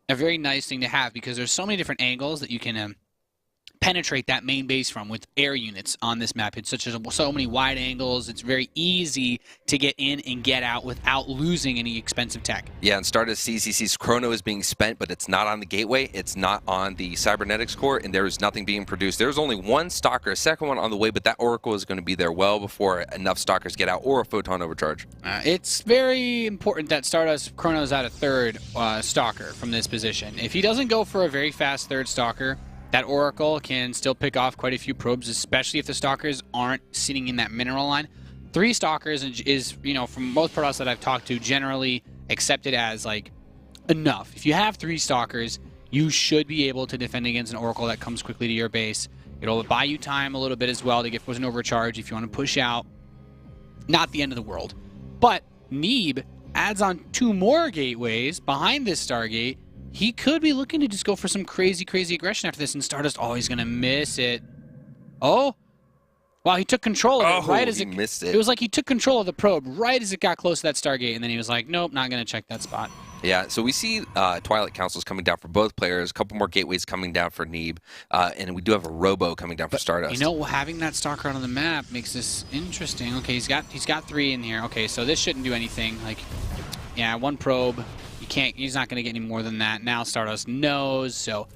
very nice thing to have, because there's so many different angles that you can penetrate that main base from with air units on this map. It's so many wide angles. It's very easy to get in and get out without losing any expensive tech. Yeah, and StarDust sees, he sees Chrono is being spent, but it's not on the gateway. It's not on the cybernetics core, and there is nothing being produced. There's only one stalker, a second one on the way, but that Oracle is going to be there well before enough stalkers get out or a photon overcharge. It's very important that StarDust Chrono's out a third stalker from this position. If he doesn't go for a very fast third stalker, that Oracle can still pick off quite a few probes, especially if the stalkers aren't sitting in that mineral line. 3 stalkers is, from most products that I've talked to, generally accepted as, enough. If you have 3 stalkers, you should be able to defend against an Oracle that comes quickly to your base. It'll buy you time a little bit as well to get an overcharge if you want to push out. Not the end of the world. But Neeb adds on 2 more gateways behind this Stargate. He could be looking to just go for some crazy, crazy aggression after this, and StarDust, he's going to miss it. Oh, wow, he took control of it right as he missed it. It was like he took control of the probe right as it got close to that Stargate, and then he was like, nope, not going to check that spot. Yeah, so we see Twilight Councils coming down for both players, a couple more gateways coming down for Neeb, and we do have a Robo coming down for StarDust. Having that stalker on the map makes this interesting. Okay, he's got 3 in here. Okay, so this shouldn't do anything. Yeah, 1 probe. He's not going to get any more than that. Now StarDust knows, so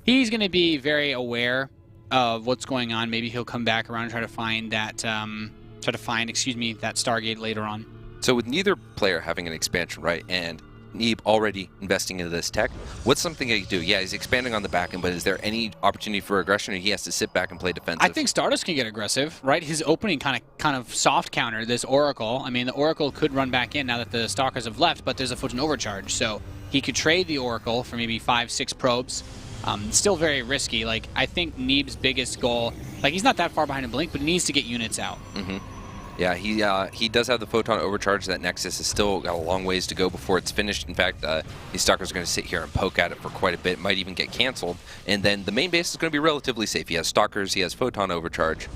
he's going to be very aware of what's going on. Maybe he'll come back around and try to find that that Stargate later on. So with neither player having an expansion, right, and Neeb already investing into this tech, what's something he can do? Yeah, he's expanding on the back end, but is there any opportunity for aggression, or he has to sit back and play defensive? I think StarDust can get aggressive, right? His opening kind of soft counter this Oracle. I mean, the Oracle could run back in now that the Stalkers have left, but there's a photon overcharge, so he could trade the Oracle for maybe 5-6 probes. Still very risky. I think Neeb's biggest goal, he's not that far behind in Blink, but he needs to get units out. Mm-hmm. Yeah, he does have the photon overcharge. That Nexus has still got a long ways to go before it's finished. In fact, these Stalkers are going to sit here and poke at it for quite a bit. It might even get canceled. And then the main base is going to be relatively safe. He has Stalkers. He has photon overcharge.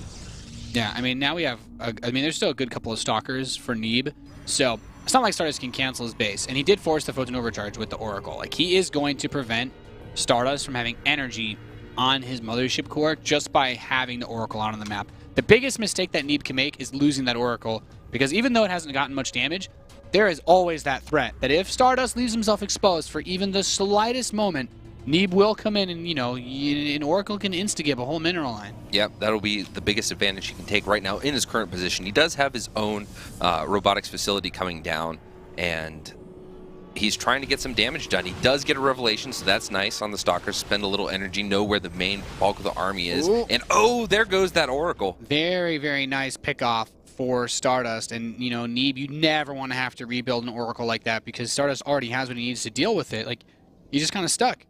Yeah, I mean, now we have... there's still a good couple of Stalkers for Neeb. So it's not like StarDust can cancel his base. And he did force the photon overcharge with the Oracle. He is going to prevent StarDust from having energy on his mothership core just by having the Oracle out on the map. The biggest mistake that Neeb can make is losing that Oracle, because even though it hasn't gotten much damage, there is always that threat that if StarDust leaves himself exposed for even the slightest moment, Neeb will come in and, you know, an Oracle can insta-give a whole mineral line. Yep, that'll be the biggest advantage he can take right now in his current position. He does have his own robotics facility coming down, and he's trying to get some damage done. He does get a revelation, so that's nice on the Stalkers. Spend a little energy, know where the main bulk of the army is. Ooh. And oh, there goes that Oracle. Very, very nice pick-off for StarDust. And, you know, Neeb, you never want to have to rebuild an Oracle like that because StarDust already has what he needs to deal with it. Like, he's just kind of stuck.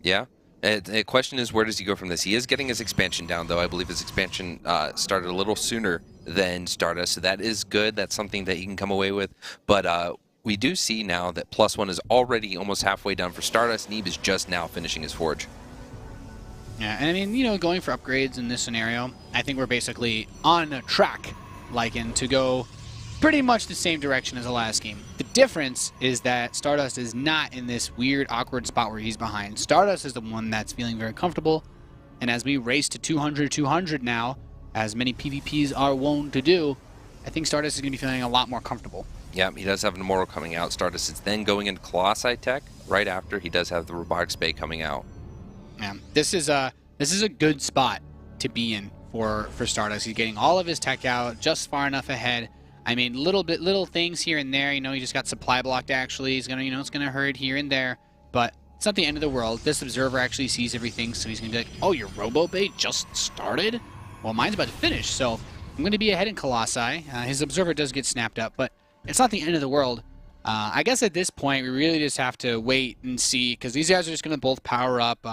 Yeah. The question is, where does he go from this? He is getting his expansion down, though. I believe his expansion started a little sooner than StarDust, so that is good. That's something that he can come away with. But we do see now that +1 is already almost halfway done for StarDust. Neeb is just now finishing his forge. Yeah, and I mean, you know, going for upgrades in this scenario, I think we're basically on a track, Lycan, to go pretty much the same direction as the last game. The difference is that StarDust is not in this weird, awkward spot where he's behind. StarDust is the one that's feeling very comfortable, and as we race to 200 now, as many PvPs are wont to do, I think StarDust is going to be feeling a lot more comfortable. Yeah, he does have an Immortal coming out. StarDust is then going into Colossi tech right after. He does have the Robotics Bay coming out. Yeah, this is a good spot to be in for StarDust. He's getting all of his tech out just far enough ahead. I mean, little things here and there. You know, he just got supply blocked. Actually, he's gonna, you know, it's gonna hurt here and there, but it's not the end of the world. This observer actually sees everything, so he's gonna be like, "Oh, your Robo Bay just started? Well, mine's about to finish, so I'm gonna be ahead in Colossi." His observer does get snapped up, but it's not the end of the world. I guess at this point, we really just have to wait and see, because these guys are just going to both power up.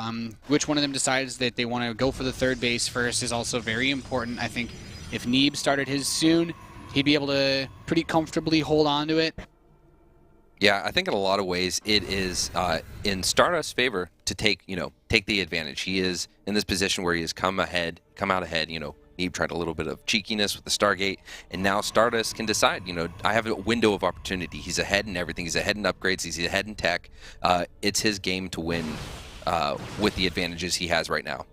Which one of them decides that they want to go for the third base first is also very important. I think if Neeb started his soon, he'd be able to pretty comfortably hold on to it. Yeah, I think in a lot of ways it is in StarDust's favor to take the advantage. He is in this position where he has come out ahead, you know. Neeb tried a little bit of cheekiness with the Stargate, and now StarDust can decide, you know, I have a window of opportunity. He's ahead in everything. He's ahead in upgrades. He's ahead in tech. It's his game to win with the advantages he has right now.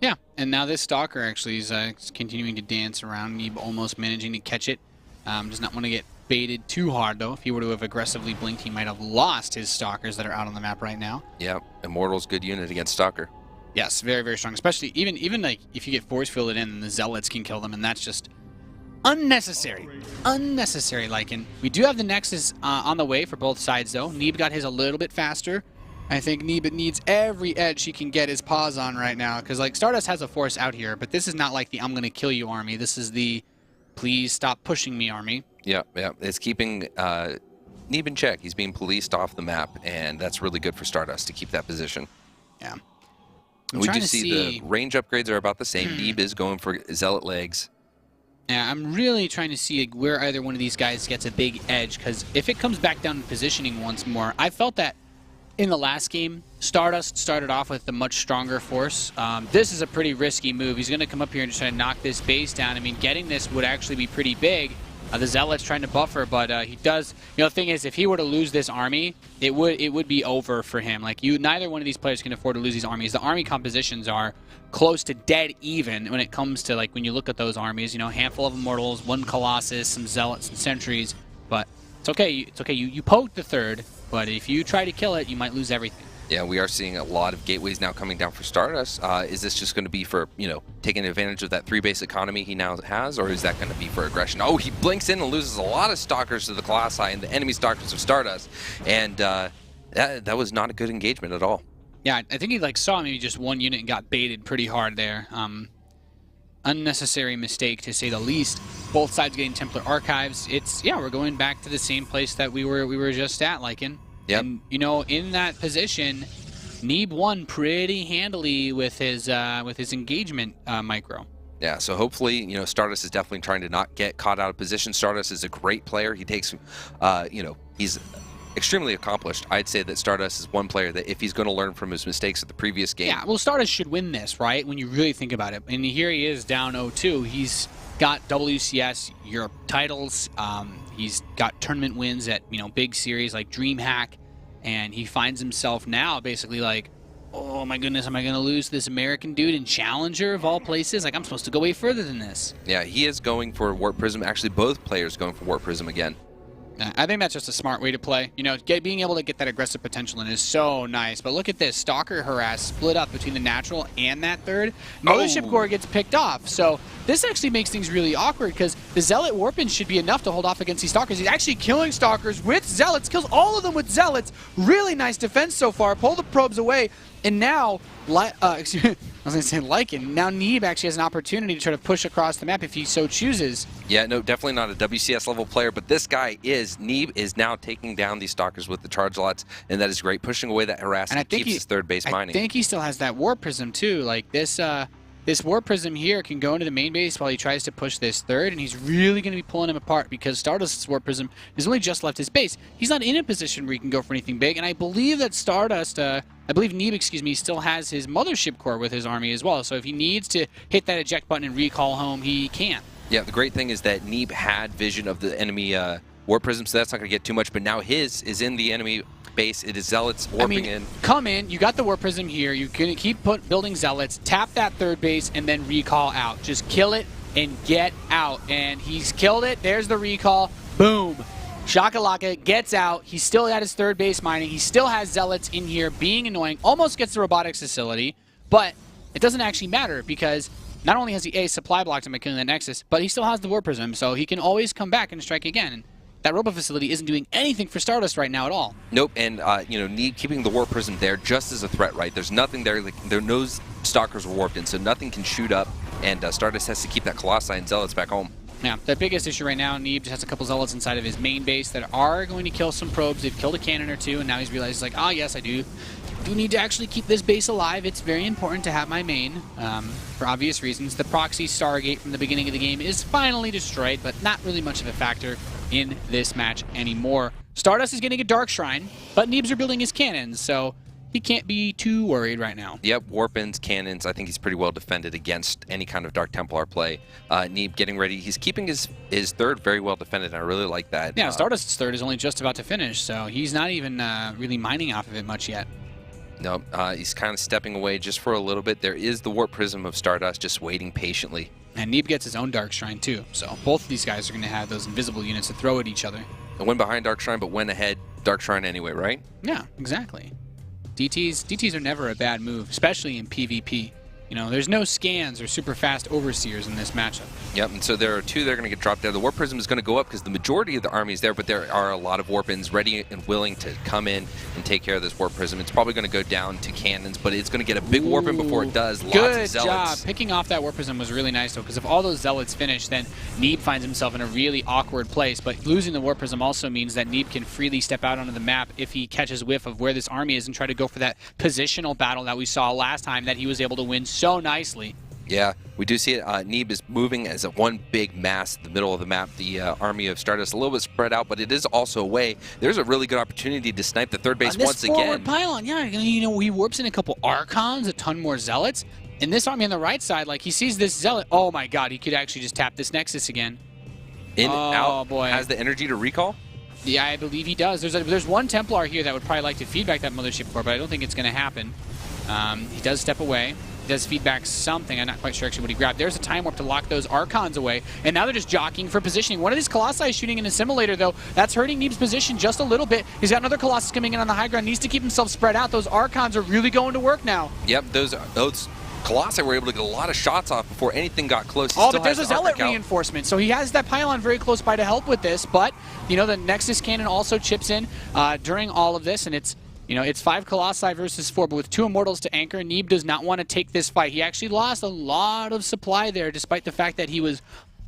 Yeah, and now this Stalker actually is continuing to dance around. Neeb almost managing to catch it. Does not want to get baited too hard, though. If he were to have aggressively blinked, he might have lost his Stalkers that are out on the map right now. Yeah, Immortal's good unit against Stalker. Yes, very, very strong. Especially even like if you get force fielded in, the Zealots can kill them, and that's just unnecessary. Unnecessary, Lycan. We do have the Nexus on the way for both sides, though. Neeb got his a little bit faster. I think Neeb needs every edge he can get his paws on right now, because like StarDust has a force out here, but this is not like the I'm gonna kill you army. This is the please stop pushing me army. Yeah, yeah. It's keeping Neeb in check. He's being policed off the map, and that's really good for StarDust to keep that position. Yeah. We do see the range upgrades are about the same. Neeb is going for Zealot legs. Yeah, I'm really trying to see where either one of these guys gets a big edge, because if it comes back down to positioning once more, I felt that in the last game, StarDust started off with a much stronger force. This is a pretty risky move. He's going to come up here and just try to knock this base down. I mean, getting this would actually be pretty big. The Zealot's trying to buffer, but he does. You know, the thing is, if he were to lose this army, it would be over for him. Like neither one of these players can afford to lose these armies. The army compositions are close to dead even when it comes to like when you look at those armies. You know, a handful of Immortals, one Colossus, some Zealots, and Sentries. But it's okay. It's okay. You poked the third, but if you try to kill it, you might lose everything. Yeah, we are seeing a lot of gateways now coming down for StarDust. Is this just going to be for, you know, taking advantage of that 3-base economy he now has, or is that going to be for aggression? Oh, he blinks in and loses a lot of Stalkers to the Colossi and the enemy Stalkers of StarDust, and that was not a good engagement at all. Yeah, I think he like saw maybe just one unit and got baited pretty hard there. Unnecessary mistake to say the least. Both sides getting Templar Archives. We're going back to the same place that we were just at, Lycan. Yep. And, you know, in that position, Neeb won pretty handily with his engagement micro. Yeah, so hopefully, you know, StarDust is definitely trying to not get caught out of position. StarDust is a great player. He takes, you know, he's extremely accomplished. I'd say that StarDust is one player that if he's going to learn from his mistakes of the previous game. Yeah, well, StarDust should win this, right? When you really think about it. And here he is down 0-2. He's got WCS Europe titles. He's got tournament wins at, you know, big series like DreamHack, and he finds himself now basically like Oh my goodness, am I going to lose this American dude in Challenger of all places? Like, I'm supposed to go way further than this. Yeah, he is going for Warp Prism. Actually, both players going for Warp Prism again. I think that's just a smart way to play. You know, being able to get that aggressive potential in is so nice. But look at this. Stalker Harass split up between the natural and that third. Mothership Core gets picked off. So this actually makes things really awkward because the Zealot Warpin should be enough to hold off against these Stalkers. He's actually killing Stalkers with Zealots. Kills all of them with Zealots. Really nice defense so far. Pull the probes away. And now, excuse me, I was going to say Lycan. Now Neeb actually has an opportunity to try to push across the map if he so chooses. Yeah, no, definitely not a WCS level player, but this guy is. Neeb is now taking down these Stalkers with the charge lots, and that is great. Pushing away that harass and keeps his third base mining. I think he still has that Warp Prism too. Like this Warp Prism here can go into the main base while he tries to push this third, and he's really going to be pulling him apart because StarDust's Warp Prism has only just left his base. He's not in a position where he can go for anything big, and I believe that Neeb, excuse me, still has his Mothership Core with his army as well. So if he needs to hit that eject button and recall home, he can. Yeah, the great thing is that Neeb had vision of the enemy Warp Prism, so that's not going to get too much, but now his is in the enemy base. It is Zealots warping in. Come in, you got the Warp Prism here, you can keep building Zealots, tap that third base, and then recall out. Just kill it and get out. And he's killed it. There's the recall. Boom. Shakalaka gets out. He's still at his third base mining. He still has Zealots in here being annoying. Almost gets the robotics facility, but it doesn't actually matter because not only has he supply blocked him by killing the Nexus, but he still has the Warp Prism, so he can always come back and strike again. And that robot facility isn't doing anything for StarDust right now at all. Nope, and you know, Neeb keeping the Warp Prism there just as a threat, right? There's nothing there. Like, there no Stalkers were warped in, so nothing can shoot up, and StarDust has to keep that Colossi and Zealots back home. Yeah, the biggest issue right now, Neeb just has a couple Zealots inside of his main base that are going to kill some probes. They've killed a cannon or two, and now he's realized, like, oh, yes, I do need to actually keep this base alive. It's very important to have my main, for obvious reasons. The proxy Stargate from the beginning of the game is finally destroyed, but not really much of a factor in this match anymore. StarDust is getting a Dark Shrine, but Neebs are building his cannons, so he can't be too worried right now. Yep, Warpins, cannons, I think he's pretty well defended against any kind of Dark Templar play. Neeb getting ready. He's keeping his third very well defended, and I really like that. Yeah, StarDust's third is only just about to finish, so he's not even really mining off of it much yet. No, he's kind of stepping away just for a little bit. There is the Warp Prism of StarDust just waiting patiently. And Neeb gets his own Dark Shrine too, so both of these guys are going to have those invisible units to throw at each other. And went behind Dark Shrine, but went ahead Dark Shrine anyway, right? Yeah, exactly. DTs are never a bad move, especially in PvP. You know, there's no scans or super fast overseers in this matchup. Yep, and so there are two that are going to get dropped there. The Warp Prism is going to go up because the majority of the army is there, but there are a lot of Warpins ready and willing to come in and take care of this Warp Prism. It's probably going to go down to cannons, but it's going to get a big Warpin before it does. Lots of Zealots. Good job. Picking off that Warp Prism was really nice, though, because if all those Zealots finish, then Neeb finds himself in a really awkward place. But losing the Warp Prism also means that Neeb can freely step out onto the map if he catches whiff of where this army is and try to go for that positional battle that we saw last time that he was able to win so nicely. Yeah, we do see it. Neeb is moving as a one big mass in the middle of the map. The army of StarDust a little bit spread out, but it is also away. There's a really good opportunity to snipe the third base once again. This forward pylon, yeah, you know, he warps in a couple Archons, a ton more Zealots. And this army on the right side, like, he sees this Zealot. Oh my god, he could actually just tap this Nexus again. Out, boy. Has the energy to recall? Yeah, I believe he does. There's one Templar here that would probably like to feedback that Mothership Core, but I don't think it's going to happen. He does step away. Does feedback something. I'm not quite sure actually what he grabbed. There's a time warp to lock those Archons away, and now they're just jockeying for positioning. One of these Colossi is shooting in a simulator, though. That's hurting Neeb's position just a little bit. He's got another Colossus coming in on the high ground. Needs to keep himself spread out. Those Archons are really going to work now. Yep, those Colossi were able to get a lot of shots off before anything got close. But there's a Zealot reinforcement, so he has that pylon very close by to help with this, but, you know, the Nexus Cannon also chips in during all of this, and it's, you know, it's 5 Colossi versus 4, but with 2 Immortals to anchor, Neeb does not want to take this fight. He actually lost a lot of supply there, despite the fact that he was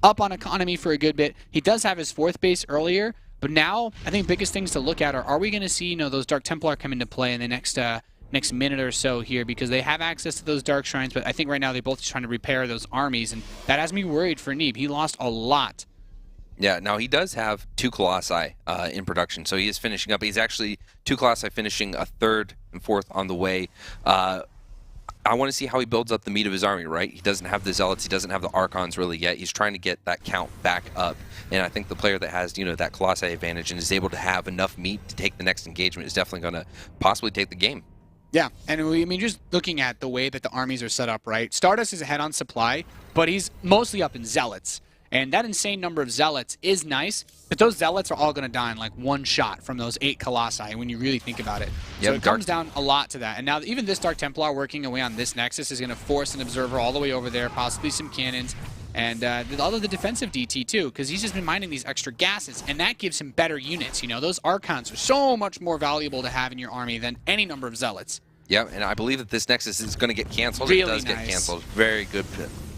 up on economy for a good bit. He does have his 4th base earlier, but now I think biggest things to look at are we going to see, you know, those Dark Templar come into play in the next minute or so here, because they have access to those Dark Shrines, but I think right now they're both trying to repair those armies, and that has me worried for Neeb. He lost a lot. Yeah, now he does have 2 Colossi in production, so he is finishing up. He's actually 2 Colossi finishing, a 3rd and 4th on the way. I want to see how he builds up the meat of his army, right? He doesn't have the Zealots, he doesn't have the Archons really yet. He's trying to get that count back up, and I think the player that has, you know, that Colossi advantage and is able to have enough meat to take the next engagement is definitely going to possibly take the game. Yeah, and I mean, just looking at the way that the armies are set up, right? StarDust is ahead on supply, but he's mostly up in Zealots. And that insane number of Zealots is nice, but those Zealots are all going to die in like one shot from those 8 Colossi when you really think about it. So it comes down a lot to that. And now even this Dark Templar working away on this Nexus is going to force an Observer all the way over there, possibly some cannons, and all of the defensive DT too, because he's just been mining these extra gases, and that gives him better units. You know, those Archons are so much more valuable to have in your army than any number of Zealots. Yeah, and I believe that this Nexus is going to get canceled. Really it does nice. get canceled.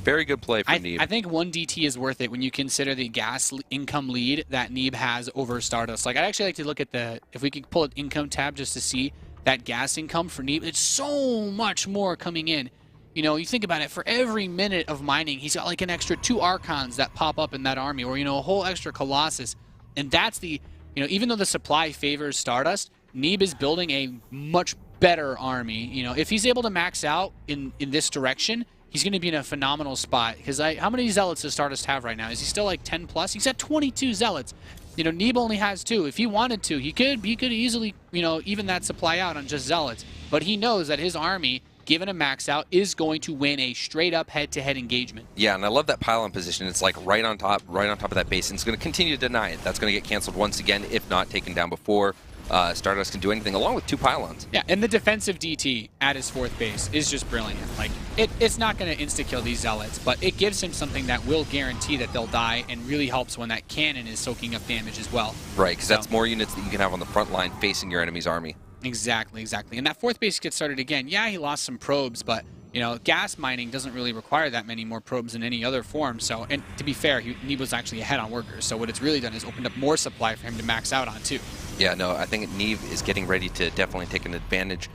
Very good play from Neeb. I think 1 DT is worth it when you consider the gas income lead that Neeb has over StarDust. Like, I'd actually like to look at if we could pull an income tab just to see that gas income for Neeb. It's so much more coming in. You know, you think about it, for every minute of mining, he's got like an extra 2 Archons that pop up in that army, or, you know, a whole extra Colossus. And that's the, you know, even though the supply favors StarDust, Neeb is building a much better army. You know, if he's able to max out in this direction, he's going to be in a phenomenal spot. Because how many Zealots does StarDust have right now? Is he still like 10 plus? He's at 22 Zealots. You know, Neeb only has 2. If he wanted to, he could easily, you know, even that supply out on just Zealots. But he knows that his army, given a max out, is going to win a straight up head-to-head engagement. Yeah, and I love that pylon position. It's like right on top of that base, and it's going to continue to deny it. That's going to get canceled once again, if not taken down before StarDust can do anything, along with 2 pylons. Yeah, and the defensive DT at his 4th base is just brilliant. Like, it's not going to insta-kill these Zealots, but it gives him something that will guarantee that they'll die, and really helps when that cannon is soaking up damage as well. Right, because that's more units that you can have on the front line facing your enemy's army. Exactly. And that 4th base gets started again. Yeah, he lost some probes, but, you know, gas mining doesn't really require that many more probes in any other form. So, and to be fair, Neeb was actually ahead on workers. So what it's really done is opened up more supply for him to max out on too. Yeah, no, I think Neeb is getting ready to definitely take an advantage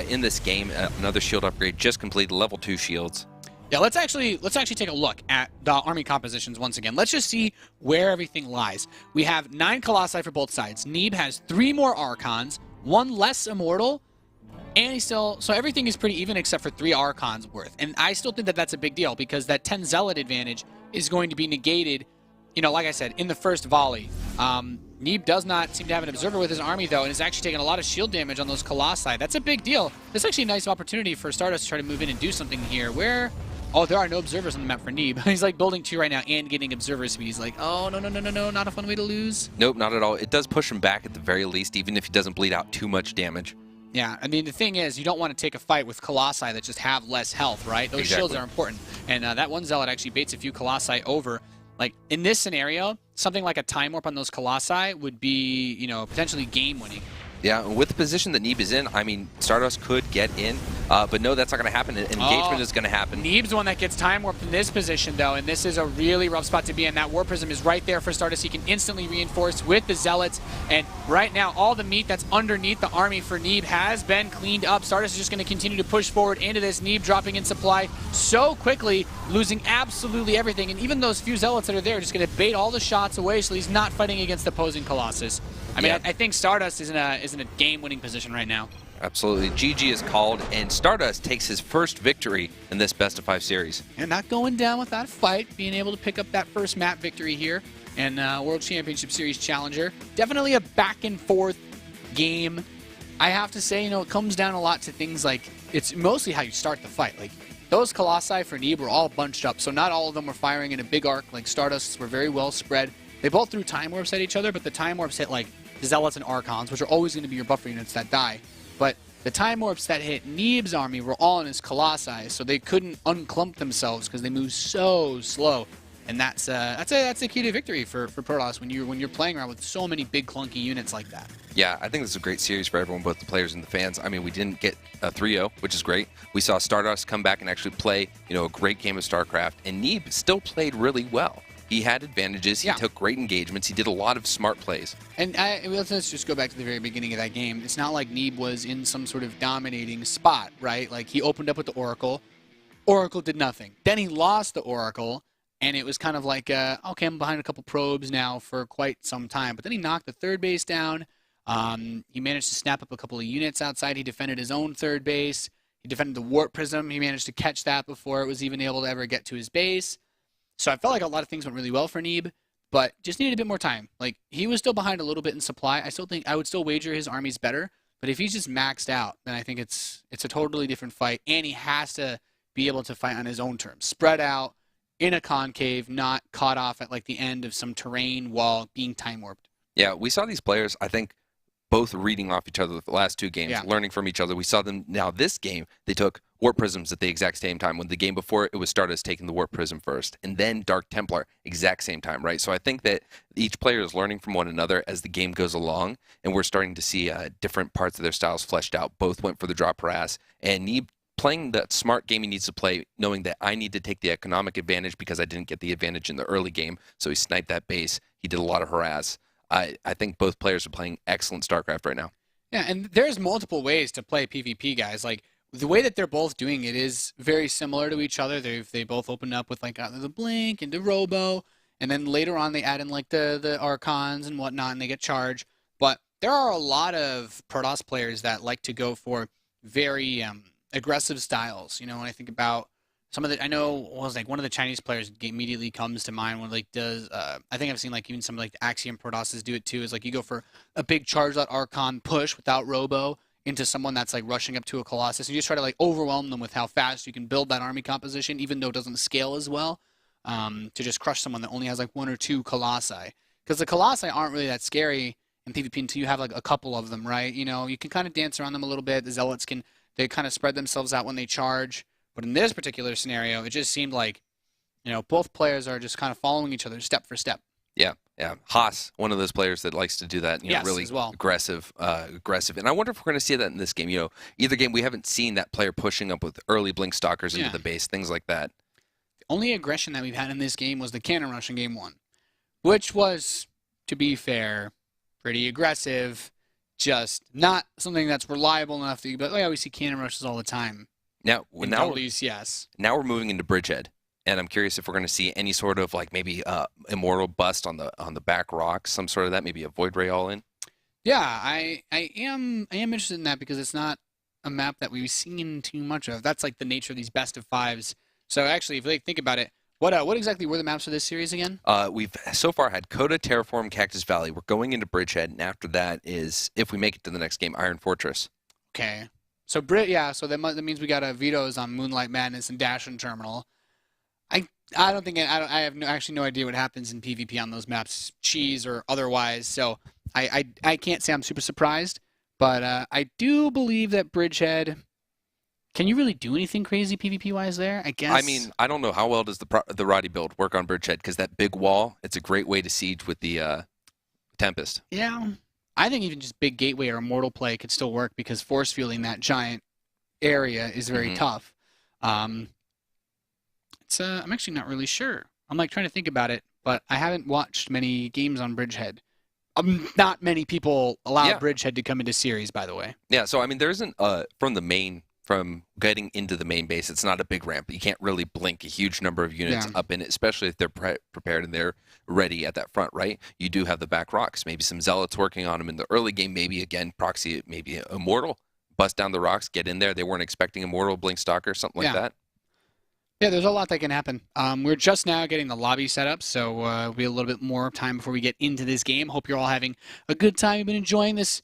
in this game. Another shield upgrade just completed, level 2 shields. Yeah, let's actually take a look at the army compositions once again. Let's just see where everything lies. We have 9 Colossi for both sides. Neeb has 3 more Archons, 1 less Immortal, and he's still, so everything is pretty even except for 3 Archons worth. And I still think that that's a big deal, because that 10 Zealot advantage is going to be negated, you know, like I said, in the first volley. Neeb does not seem to have an Observer with his army, though, and is actually taking a lot of shield damage on those Colossi. That's a big deal. That's actually a nice opportunity for StarDust to try to move in and do something here. Where, oh, there are no Observers on the map for Neeb. He's like building 2 right now and getting Observer speed. He's like, oh, no, not a fun way to lose. Nope, not at all. It does push him back at the very least, even if he doesn't bleed out too much damage. Yeah, I mean, the thing is, you don't want to take a fight with Colossi that just have less health, right? Those shields are important. And that one Zealot actually baits a few Colossi over. Like, in this scenario, something like a Time Warp on those Colossi would be, you know, potentially game-winning. Yeah, with the position that Neeb is in, I mean, StarDust could get in, but no, that's not going to happen. An engagement is going to happen. Neeb's the one that gets Time Warped in this position, though, and this is a really rough spot to be in. That Warp Prism is right there for StarDust. He can instantly reinforce with the Zealots, and right now, all the meat that's underneath the army for Neeb has been cleaned up. StarDust is just going to continue to push forward into this. Neeb dropping in supply so quickly, losing absolutely everything, and even those few Zealots that are there are just going to bait all the shots away, so he's not fighting against opposing Colossus. I mean, I think StarDust is in a game-winning position right now. Absolutely. GG is called, and StarDust takes his first victory in this Best of 5 series. And not going down without a fight, being able to pick up that first map victory here, and World Championship Series Challenger. Definitely a back-and-forth game. I have to say, you know, it comes down a lot to things like, it's mostly how you start the fight. Like, those Colossi for Neeb were all bunched up, so not all of them were firing in a big arc. Like, StarDust's were very well spread. They both threw Time Warps at each other, but the Time Warps hit, like, Zealots and Archons, which are always going to be your buffer units that die. But the Time Warps that hit Neeb's army were all in his Colossi, so they couldn't unclump themselves because they move so slow. And that's a key to victory for Protoss when you're playing around with so many big clunky units like that. Yeah, I think this is a great series for everyone, both the players and the fans. I mean, we didn't get a 3-0, which is great. We saw StarDust come back and actually play, you know, a great game of StarCraft, and Neeb still played really well. He had advantages. He took great engagements. He did a lot of smart plays. And let's just go back to the very beginning of that game. It's not like Neeb was in some sort of dominating spot, right? Like, he opened up with the Oracle. Oracle did nothing. Then he lost the Oracle, and it was kind of like, okay, I'm behind a couple probes now for quite some time. But then he knocked the 3rd base down. He managed to snap up a couple of units outside. He defended his own 3rd base. He defended the Warp Prism. He managed to catch that before it was even able to ever get to his base. So I felt like a lot of things went really well for Neeb, but just needed a bit more time. Like, he was still behind a little bit in supply. I still think I would still wager his army's better, But if he's just maxed out, then I think it's a totally different fight, and he has to be able to fight on his own terms, spread out in a concave, not caught off at like the end of some terrain while being time warped. Yeah, we saw these players, I think, both reading off each other the last two games, learning from each other. We saw them now this game, they took Warp Prisms at the exact same time. When the game before it was StarDust taking the Warp Prism first, and then Dark Templar, exact same time, right? So I think that each player is learning from one another as the game goes along, and we're starting to see different parts of their styles fleshed out. Both went for the drop harass, and Neeb playing that smart game he needs to play, knowing that I need to take the economic advantage because I didn't get the advantage in the early game, so he sniped that base. He did a lot of harass. I think both players are playing excellent StarCraft right now. Yeah, and there's multiple ways to play PvP, guys. Like, the way that they're both doing it is very similar to each other. They both open up with, like, the Blink and the Robo, and then later on they add in, like, the Archons and whatnot, and they get charged. But there are a lot of Protoss players that like to go for very aggressive styles. You know, when I think about some of the, I know was like one of the Chinese players immediately comes to mind when like does I think I've seen like even some like the Axiom Protosses do it too. Is like you go for a big charge out Archon push without Robo into someone that's like rushing up to a Colossus, and you just try to like overwhelm them with how fast you can build that army composition, even though it doesn't scale as well, to just crush someone that only has like 1 or 2 Colossi. Because the Colossi aren't really that scary in PvP until you have like a couple of them, right? You know, you can kind of dance around them a little bit. The Zealots they kind of spread themselves out when they charge. But in this particular scenario, it just seemed like, you know, both players are just kind of following each other step for step. Yeah, yeah. Haas, one of those players that likes to do that, you know, really aggressive. And I wonder if we're going to see that in this game. You know, either game we haven't seen that player pushing up with early Blink Stalkers into the base, things like that. The only aggression that we've had in this game was the cannon rush in game 1, which was, to be fair, pretty aggressive, just not something that's reliable enough to be, but we see cannon rushes all the time. Now WCS. Now we're moving into Bridgehead, and I'm curious if we're going to see any sort of like maybe immortal bust on the back rocks, some sort of that, maybe a Void Ray all in. Yeah, I am interested in that because it's not a map that we've seen too much of. That's like the nature of these best of 5s. So actually, if you think about it, what exactly were the maps for this series again? We've so far had Coda, Terraform, Cactus Valley. We're going into Bridgehead, and after that is, if we make it to the next game, Iron Fortress. Okay. So so that means we got vetoes on Moonlight Madness and Dashin Terminal. I have actually no idea what happens in PvP on those maps, cheese or otherwise. So I can't say I'm super surprised, but I do believe that Bridgehead. Can you really do anything crazy PvP wise there? I guess. I mean, I don't know how well does the Roddy build work on Bridgehead, because that big wall, it's a great way to siege with the Tempest. Yeah. I think even just big gateway or immortal play could still work because force fielding that giant area is very tough. I'm actually not really sure. I'm like trying to think about it, but I haven't watched many games on Bridgehead. Not many people allow Bridgehead to come into series, by the way. Yeah, so I mean, there isn't from getting into the main base, it's not a big ramp. You can't really blink a huge number of units up in it, especially if they're prepared and they're ready at that front, right? You do have the back rocks. Maybe some Zealots working on them in the early game. Maybe, again, proxy, maybe Immortal. Bust down the rocks, get in there. They weren't expecting Immortal, Blink Stalker, something like that. Yeah, there's a lot that can happen. We're just now getting the lobby set up, so it'll be a little bit more time before we get into this game. Hope you're all having a good time. You've been enjoying this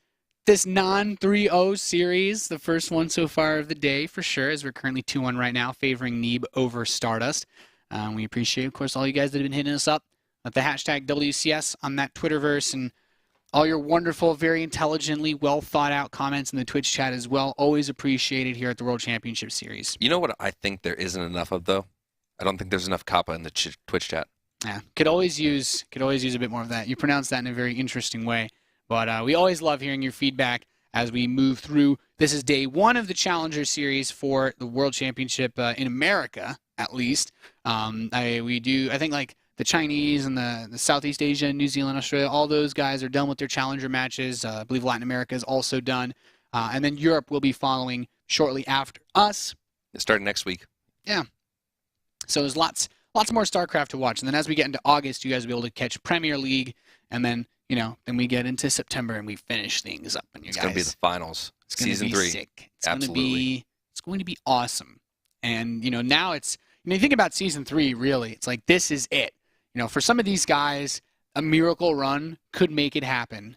non-3-0 series, the first one so far of the day, for sure, as we're currently 2-1 right now, favoring Neeb over StarDust. We appreciate, of course, all you guys that have been hitting us up with the hashtag WCS on that Twitterverse, and all your wonderful, very intelligently, well-thought-out comments in the Twitch chat as well. Always appreciated here at the World Championship Series. You know what I think there isn't enough of, though? I don't think there's enough Kappa in the Twitch chat. Yeah, could always use a bit more of that. You pronounce that in a very interesting way. But we always love hearing your feedback as we move through. This is day 1 of the Challenger Series for the World Championship in America, at least. I think like the Chinese and the Southeast Asia, New Zealand, Australia, all those guys are done with their Challenger matches. I believe Latin America is also done. And then Europe will be following shortly after us. Starting next week. Yeah. So there's lots more StarCraft to watch. And then as we get into August, you guys will be able to catch Premier League, and then then we get into September and we finish things up. And it's going to be the finals. Season 3. Sick. It's going to be awesome. And now it's you think about Season 3, really, it's like this is it. For some of these guys, a miracle run could make it happen.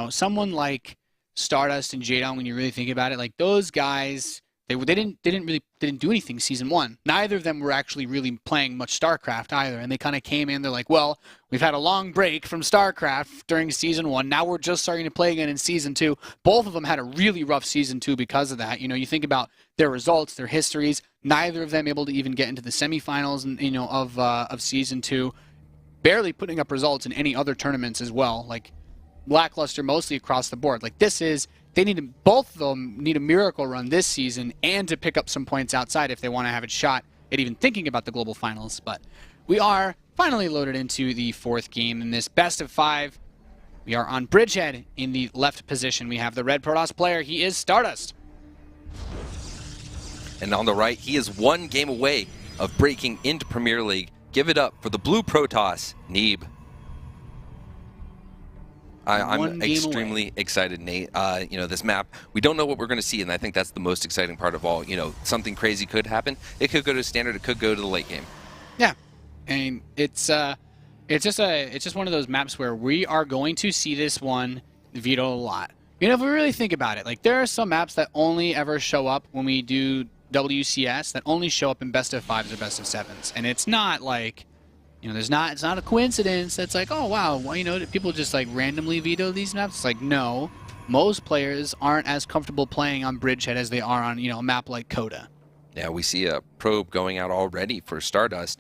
Someone like StarDust and Jadon, when you really think about it, like those guys, they didn't do anything season 1. Neither of them were actually really playing much StarCraft either, and they kind of came in. They're like, well, we've had a long break from StarCraft during season 1. Now we're just starting to play again in season 2. Both of them had a really rough season 2 because of that. You know, you think about their results, their histories. Neither of them able to even get into the semifinals, and of season 2. Barely putting up results in any other tournaments as well. Like lackluster mostly across the board. Like both of them need a miracle run this season and to pick up some points outside if they want to have a shot at even thinking about the global finals. But we are finally loaded into the 4th game in this best of 5. We are on Bridgehead in the left position. We have the red Protoss player. He is StarDust. And on the right, he is 1 game away of breaking into Premier League. Give it up for the blue Protoss, Neeb. I'm extremely excited, Nate. This map, we don't know what we're going to see, and I think that's the most exciting part of all. Something crazy could happen. It could go to standard. It could go to the late game. Yeah, and it's just one of those maps where we are going to see this one vetoed a lot. If we really think about it, like there are some maps that only ever show up when we do WCS, that only show up in best of 5s or best of 7s, and it's not like. It's not a coincidence that's like, oh, wow, well, people just like randomly veto these maps. It's like, no, most players aren't as comfortable playing on Bridgehead as they are on, a map like Coda. Yeah, we see a probe going out already for StarDust.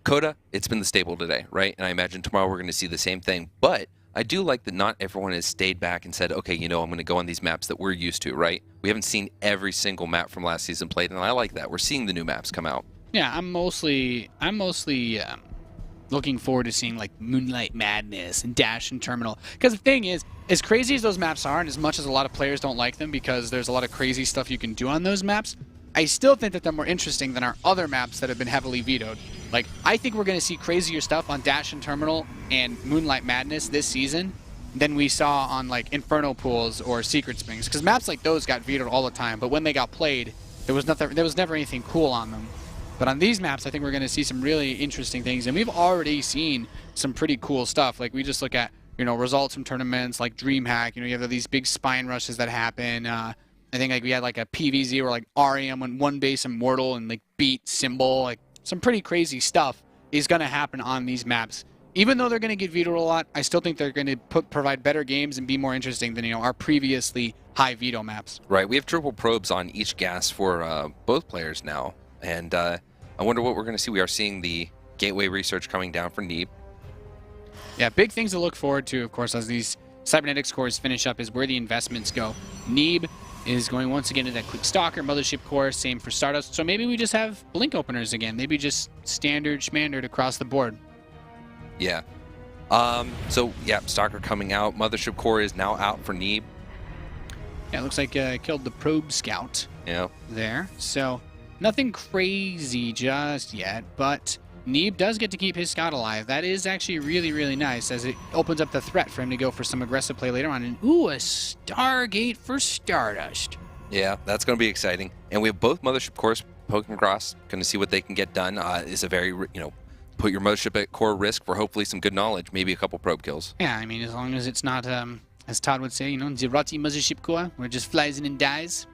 Coda, it's been the staple today, right? And I imagine tomorrow we're going to see the same thing. But I do like that not everyone has stayed back and said, okay, I'm going to go on these maps that we're used to, right? We haven't seen every single map from last season played, and I like that. We're seeing the new maps come out. Yeah, I'm mostly looking forward to seeing like Moonlight Madness and Dash and Terminal. Because the thing is, as crazy as those maps are, and as much as a lot of players don't like them because there's a lot of crazy stuff you can do on those maps, I still think that they're more interesting than our other maps that have been heavily vetoed. Like, I think we're going to see crazier stuff on Dash and Terminal and Moonlight Madness this season than we saw on like Inferno Pools or Secret Springs. Because maps like those got vetoed all the time, but when they got played, there was never anything cool on them. But on these maps, I think we're going to see some really interesting things. And we've already seen some pretty cool stuff. Like, we just look at, results from tournaments like DreamHack. You have these big spine rushes that happen. I think like we had like a PvZ where like REM went 1 base Immortal and like beat Symbol. Like, some pretty crazy stuff is going to happen on these maps. Even though they're going to get vetoed a lot, I still think they're going to provide better games and be more interesting than, our previously high veto maps. Right. We have triple probes on each gas for both players now. And I wonder what we're going to see. We are seeing the gateway research coming down for Neeb. Yeah, big things to look forward to, of course, as these cybernetics cores finish up is where the investments go. Neeb is going once again to that quick stalker mothership core, same for StarDust. So maybe we just have blink openers again. Maybe just standard schmandard across the board. Yeah. Stalker coming out. Mothership core is now out for Neeb. Yeah, it looks like killed the probe scout. Yeah. There. So nothing crazy just yet, but Neeb does get to keep his scout alive. That is actually really, really nice, as it opens up the threat for him to go for some aggressive play later on. And ooh, a Stargate for StarDust. Yeah, that's going to be exciting. And we have both mothership cores poking across, going to see what they can get done. It's a very, put your mothership at core risk for hopefully some good knowledge, maybe a couple probe kills. Yeah, I mean, as long as it's not, as Todd would say, the rotti mothership core, where it just flies in and dies.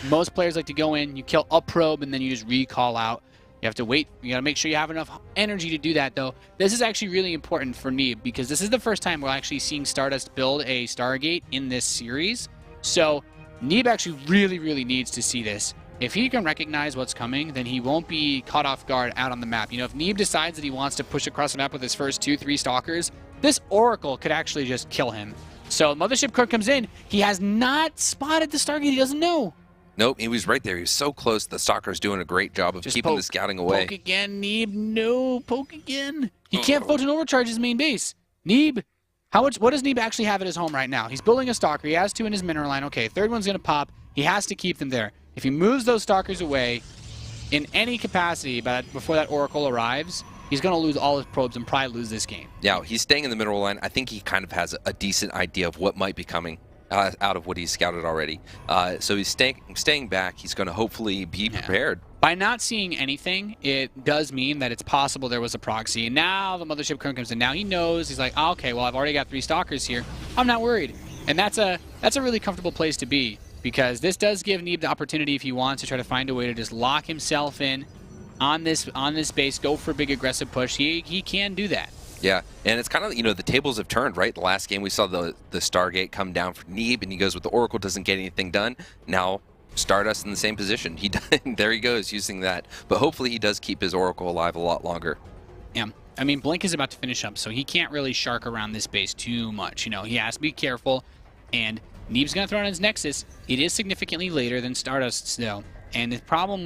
Most players like to go in, you kill a probe, and then you just recall out. You have to wait. You got to make sure you have enough energy to do that, though. This is actually really important for Neeb, because this is the first time we're actually seeing StarDust build a Stargate in this series. So Neeb actually really, really needs to see this. If he can recognize what's coming, then he won't be caught off guard out on the map. If Neeb decides that he wants to push across the map with his first 2-3 stalkers, this Oracle could actually just kill him. So Mothership Core comes in. He has not spotted the Stargate. He doesn't know. Nope, he was right there. He was so close. The Stalker's doing a great job of keeping the scouting away. Poke again, Neeb. No, poke again. He can't photon overcharge his main base. Neeb, what does Neeb actually have at his home right now? He's building a Stalker. He has 2 in his mineral line. Okay, third one's going to pop. He has to keep them there. If he moves those Stalkers away in any capacity before that Oracle arrives, he's going to lose all his probes and probably lose this game. Yeah, he's staying in the mineral line. I think he kind of has a decent idea of what might be coming. out of what he's scouted already. So he's staying back. He's going to hopefully be prepared. By not seeing anything, it does mean that it's possible there was a proxy. And now the mothership current comes in. Now he knows. He's like, oh, okay, well, I've already got 3 stalkers here. I'm not worried. And that's a really comfortable place to be, because this does give Neeb the opportunity, if he wants, to try to find a way to just lock himself in on this base, go for a big aggressive push. He can do that. Yeah, and it's kind of, the tables have turned, right? The last game we saw the Stargate come down for Neeb, and he goes with the Oracle, doesn't get anything done. Now StarDust in the same position. There he goes using that. But hopefully he does keep his Oracle alive a lot longer. Yeah. I mean, Blink is about to finish up, so he can't really shark around this base too much. He has to be careful, and Neeb's going to throw on his Nexus. It is significantly later than StarDust's, though. And the problem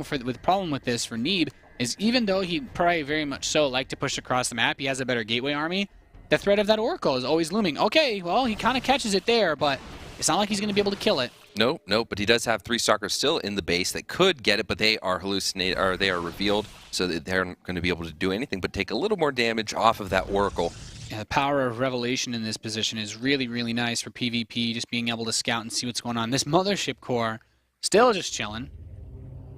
with this for Neeb is, even though he'd probably very much so like to push across the map, he has a better gateway army, the threat of that Oracle is always looming. Okay, well, he kind of catches it there, but it's not like he's going to be able to kill it. No, but he does have 3 stalkers still in the base that could get it, but they are they are revealed, so that they're not going to be able to do anything but take a little more damage off of that Oracle. Yeah, the power of Revelation in this position is really, really nice for PvP, just being able to scout and see what's going on. This Mothership Core, still just chilling.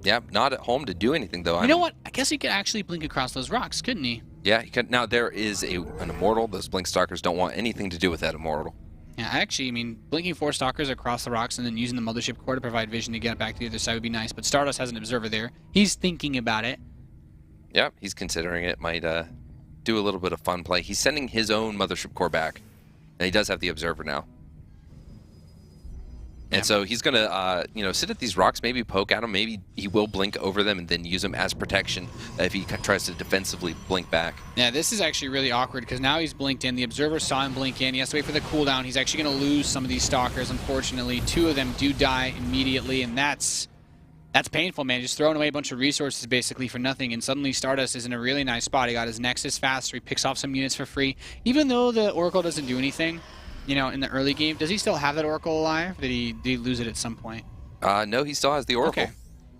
Yeah, not at home to do anything, though. You know what? I guess he could actually blink across those rocks, couldn't he? Yeah, he could. Now, there is an Immortal. Those Blink Stalkers don't want anything to do with that Immortal. Yeah, actually, I mean, blinking 4 stalkers across the rocks and then using the Mothership Core to provide vision to get back to the other side would be nice, but StarDust has an observer there. He's thinking about it. Yeah, he's considering it. Might do a little bit of fun play. He's sending his own Mothership Core back, and he does have the observer now. And so he's going to, sit at these rocks, maybe poke at them. Maybe he will blink over them and then use them as protection if he tries to defensively blink back. Yeah, this is actually really awkward because now he's blinked in. The observer saw him blink in. He has to wait for the cooldown. He's actually going to lose some of these stalkers, unfortunately. 2 of them do die immediately, and that's painful, man. Just throwing away a bunch of resources basically for nothing, and suddenly StarDust is in a really nice spot. He got his Nexus faster. He picks off some units for free. Even though the Oracle doesn't do anything, in the early game, does he still have that Oracle alive? Did he lose it at some point? No, he still has the Oracle. Okay.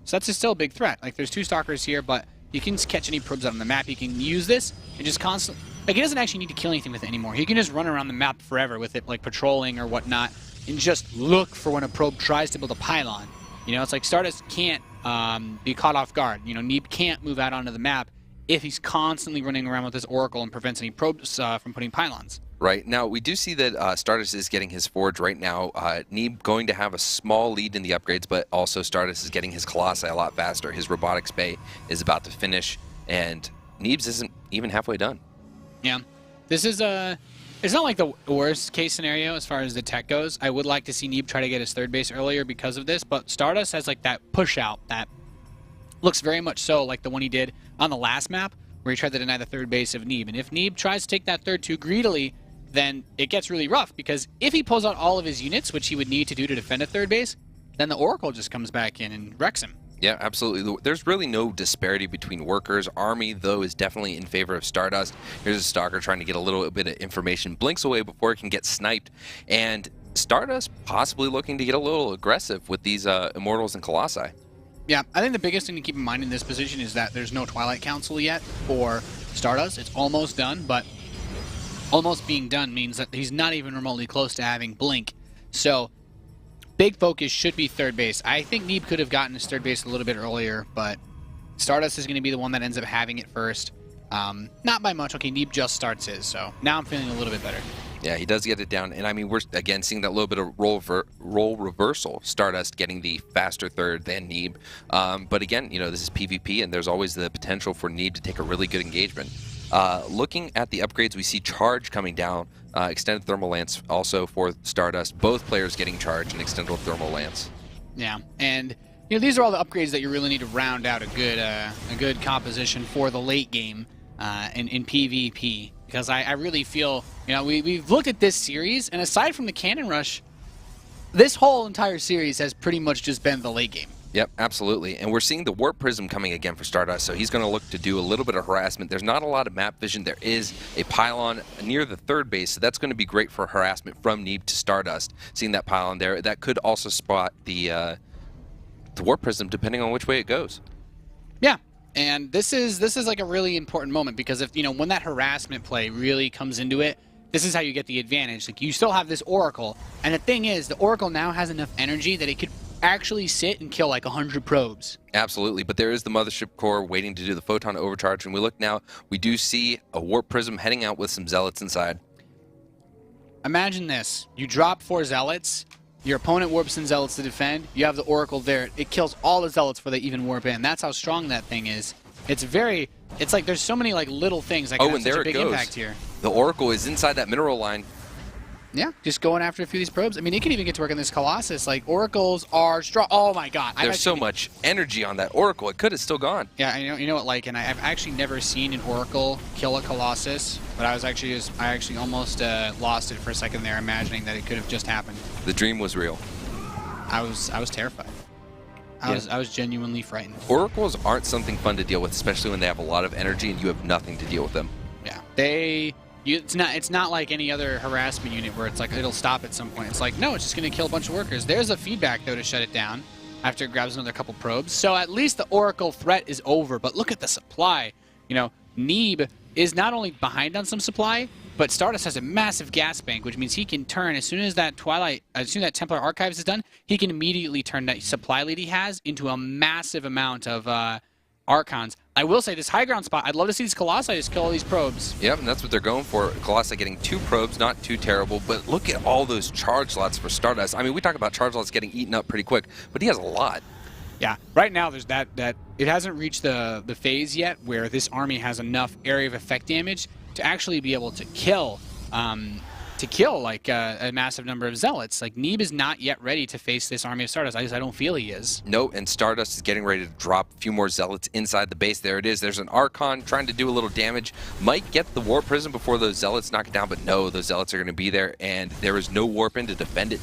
So that's still a big threat. Like, there's 2 stalkers here, but he can catch any probes out on the map. He can use this and just constantly... Like, he doesn't actually need to kill anything with it anymore. He can just run around the map forever with it, like patrolling or whatnot, and just look for when a probe tries to build a pylon. It's like StarDust can't be caught off guard. Neeb can't move out onto the map if he's constantly running around with his Oracle and prevents any probes from putting pylons. Right. Now, we do see that StarDust is getting his Forge right now. Neeb going to have a small lead in the upgrades, but also StarDust is getting his Colossi a lot faster. His Robotics Bay is about to finish, and Neeb's isn't even halfway done. Yeah. This is it's not like the worst case scenario as far as the tech goes. I would like to see Neeb try to get his 3rd base earlier because of this, but StarDust has like that push out that looks very much so like the one he did on the last map where he tried to deny the 3rd base of Neeb. And if Neeb tries to take that 3rd too greedily, then it gets really rough, because if he pulls out all of his units, which he would need to do to defend a 3rd base, then the Oracle just comes back in and wrecks him. Yeah, absolutely. There's really no disparity between workers. Army, though, is definitely in favor of StarDust. Here's a Stalker trying to get a little bit of information, blinks away before it can get sniped, and StarDust possibly looking to get a little aggressive with these Immortals and Colossi. Yeah, I think the biggest thing to keep in mind in this position is that there's no Twilight Council yet for StarDust. It's almost done, but almost being done means that he's not even remotely close to having Blink. So, big focus should be 3rd base. I think Neeb could have gotten his 3rd base a little bit earlier, but StarDust is going to be the one that ends up having it first. Not by much. Okay, Neeb just starts his, so now I'm feeling a little bit better. Yeah, he does get it down, and I mean, we're again seeing that little bit of role reversal. StarDust getting the faster 3rd than Neeb. But again, this is PvP, and there's always the potential for Neeb to take a really good engagement. Looking at the upgrades, we see Charge coming down, Extended Thermal Lance also for StarDust. Both players getting Charge and Extended Thermal Lance. Yeah, and these are all the upgrades that you really need to round out a good composition for the late game in PvP. Because I really feel, we've looked at this series, and aside from the Cannon Rush, this whole entire series has pretty much just been the late game. Yep, absolutely. And we're seeing the Warp Prism coming again for StarDust, so he's going to look to do a little bit of harassment. There's not a lot of map vision. There is a pylon near the 3rd base, so that's going to be great for harassment from Neeb to StarDust. Seeing that pylon there, that could also spot the Warp Prism depending on which way it goes. Yeah, and this is like a really important moment, because if when that harassment play really comes into it, this is how you get the advantage. Like, you still have this Oracle, and the thing is, the Oracle now has enough energy that it could actually sit and kill like 100 probes. Absolutely, but there is the mothership core waiting to do the photon overcharge, and we look now, we do see a warp prism heading out with some zealots inside. Imagine this. You drop 4 zealots, your opponent warps in zealots to defend, you have the Oracle there, it kills all the zealots before they even warp in. That's how strong that thing is. It's like there's so many like little things that can have such a big impact here. The Oracle is inside that mineral line. Yeah, just going after a few of these probes. I mean, it can even get to work on this Colossus. Like, Oracles are strong. Oh my god. There's so much energy on that Oracle. It could have still gone. Yeah, you know what, like, and I've actually never seen an Oracle kill a Colossus, but I actually almost lost it for a second there, imagining that it could have just happened. The dream was real. I was terrified. I was genuinely frightened. Oracles aren't something fun to deal with, especially when they have a lot of energy and you have nothing to deal with them. Yeah, it's not like any other harassment unit where it's like it'll stop at some point. It's like, no, it's just going to kill a bunch of workers. There's a feedback, though, to shut it down after it grabs another couple probes. So at least the Oracle threat is over. But look at the supply. You know, Neeb is not only behind on some supply, but StarDust has a massive gas bank, which means he can turn, as soon as that Templar Archives is done, he can immediately turn that supply lead he has into a massive amount of Archons. I will say, this high ground spot, I'd love to see these Colossi just kill all these probes. Yep, and that's what they're going for. Colossi getting 2 probes, not too terrible, but look at all those charge slots for StarDust. I mean, we talk about charge slots getting eaten up pretty quick, but he has a lot. Yeah, right now there's that it hasn't reached the phase yet where this army has enough area of effect damage to actually be able to kill like a massive number of zealots. Like, Neeb is not yet ready to face this army of StarDust. I don't feel he is. No, and StarDust is getting ready to drop a few more zealots inside the base. There it is. There's an Archon trying to do a little damage. Might get the warp prism before those zealots knock it down, but no, those zealots are going to be there, and there is no warp in to defend it.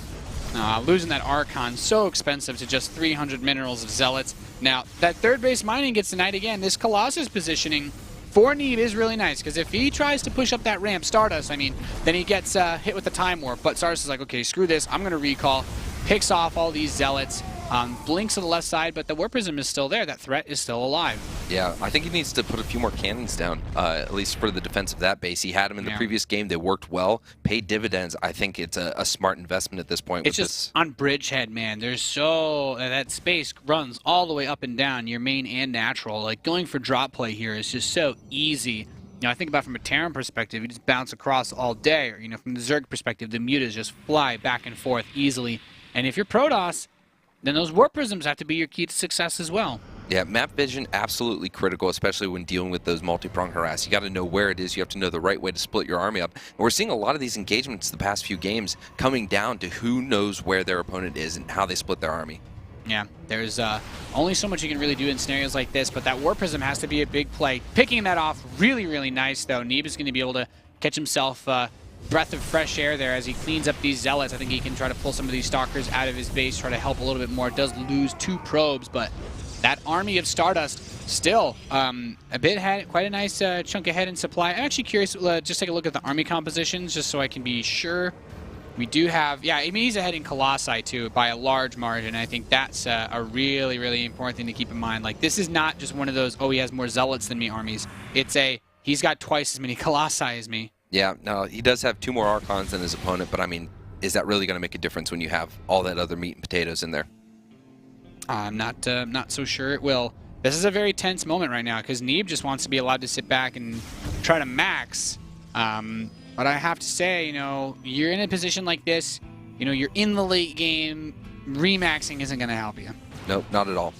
Losing that Archon, so expensive to just 300 minerals of zealots. Now, that third base mining gets denied again. This Colossus positioning for Neeb is really nice, because if he tries to push up that ramp, StarDust, I mean, then he gets hit with the time warp. But StarDust is like, okay, screw this, I'm going to recall, picks off all these zealots, blinks to the left side, but the warp prism is still there. That threat is still alive. Yeah, I think he needs to put a few more cannons down, at least for the defense of that base. He had them in the previous game. They worked well, paid dividends. I think it's a smart investment at this point. It's just on Bridgehead, man. There's so that space runs all the way up and down, your main and natural. Like, going for drop play here is just so easy. You know, I think about from a Terran perspective, you just bounce across all day, or, you know, from the Zerg perspective, the mutas just fly back and forth easily. And if you're Protoss, then those warp prisms have to be your key to success as well. Yeah, map vision, absolutely critical, especially when dealing with those multi-prong harass. You got to know where it is. You have to know the right way to split your army up. And we're seeing a lot of these engagements the past few games coming down to who knows where their opponent is and how they split their army. Yeah, there's only so much you can really do in scenarios like this, but that warp prism has to be a big play. Picking that off really, really nice, though. Neeb is going to be able to catch himself breath of fresh air there as he cleans up these zealots. I think he can try to pull some of these stalkers out of his base, try to help a little bit more. It does lose 2 probes, but that army of StarDust still quite a nice chunk ahead in supply. I'm actually curious, just take a look at the army compositions just so I can be sure. We do have, yeah, I mean, he's ahead in Colossi too by a large margin. I think that's a really, really important thing to keep in mind. Like, this is not just one of those, oh, he has more zealots than me armies. It's he's got twice as many Colossi as me. Yeah, no, he does have 2 more Archons than his opponent, but I mean, is that really going to make a difference when you have all that other meat and potatoes in there? I'm not so sure it will. This is a very tense moment right now because Neeb just wants to be allowed to sit back and try to max. But I have to say, you know, you're in a position like this, you know, you're in the late game, remaxing isn't going to help you. Nope, not at all.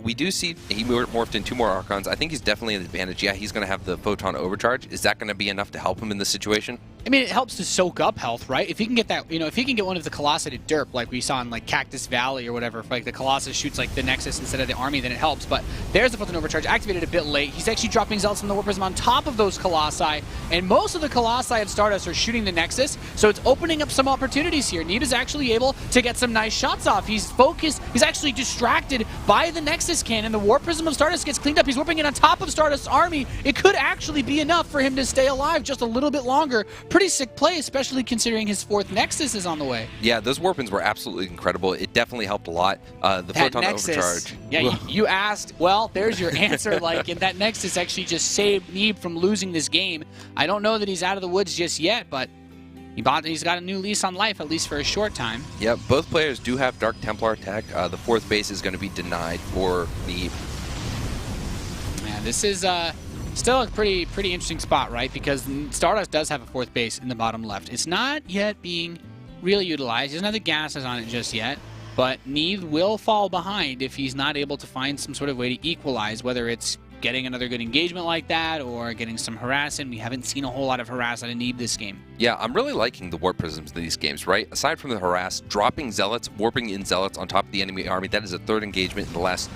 We do see he morphed in 2 more Archons. I think he's definitely an advantage. Yeah, he's going to have the photon overcharge. Is that going to be enough to help him in this situation? I mean, it helps to soak up health, right? If he can get that, you know, if he can get one of the Colossi to derp, like we saw in like Cactus Valley or whatever, if like the Colossus shoots like the Nexus instead of the army, then it helps. But there's the photon overcharge, activated a bit late. He's actually dropping zealots from the warp prism on top of those Colossi, and most of the Colossi of StarDust are shooting the Nexus, so it's opening up some opportunities here. Neeb is actually able to get some nice shots off. He's focused, he's actually distracted by by the Nexus Cannon. The Warp Prism of StarDust gets cleaned up. He's warping it on top of StarDust's army. It could actually be enough for him to stay alive just a little bit longer. Pretty sick play, especially considering his 4th Nexus is on the way. Yeah, those warpings were absolutely incredible. It definitely helped a lot. The Photon Nexus, Overcharge. Yeah, you asked. Well, there's your answer. Like, and that Nexus actually just saved Neeb from losing this game. I don't know that he's out of the woods just yet, but he's got a new lease on life, at least for a short time. Yeah, both players do have Dark Templar tech. The 4th base is going to be denied for Neeb. Yeah, this is still a pretty interesting spot, right? Because StarDust does have a 4th base in the bottom left. It's not yet being really utilized. He doesn't have the gases on it just yet. But Neeb will fall behind if he's not able to find some sort of way to equalize, whether it's getting another good engagement like that or getting some harassing. We haven't seen a whole lot of harass out of Neeb this game. Yeah, I'm really liking the warp prisms in these games, right? Aside from the harass, dropping zealots, warping in zealots on top of the enemy army, that is a 3rd engagement in the last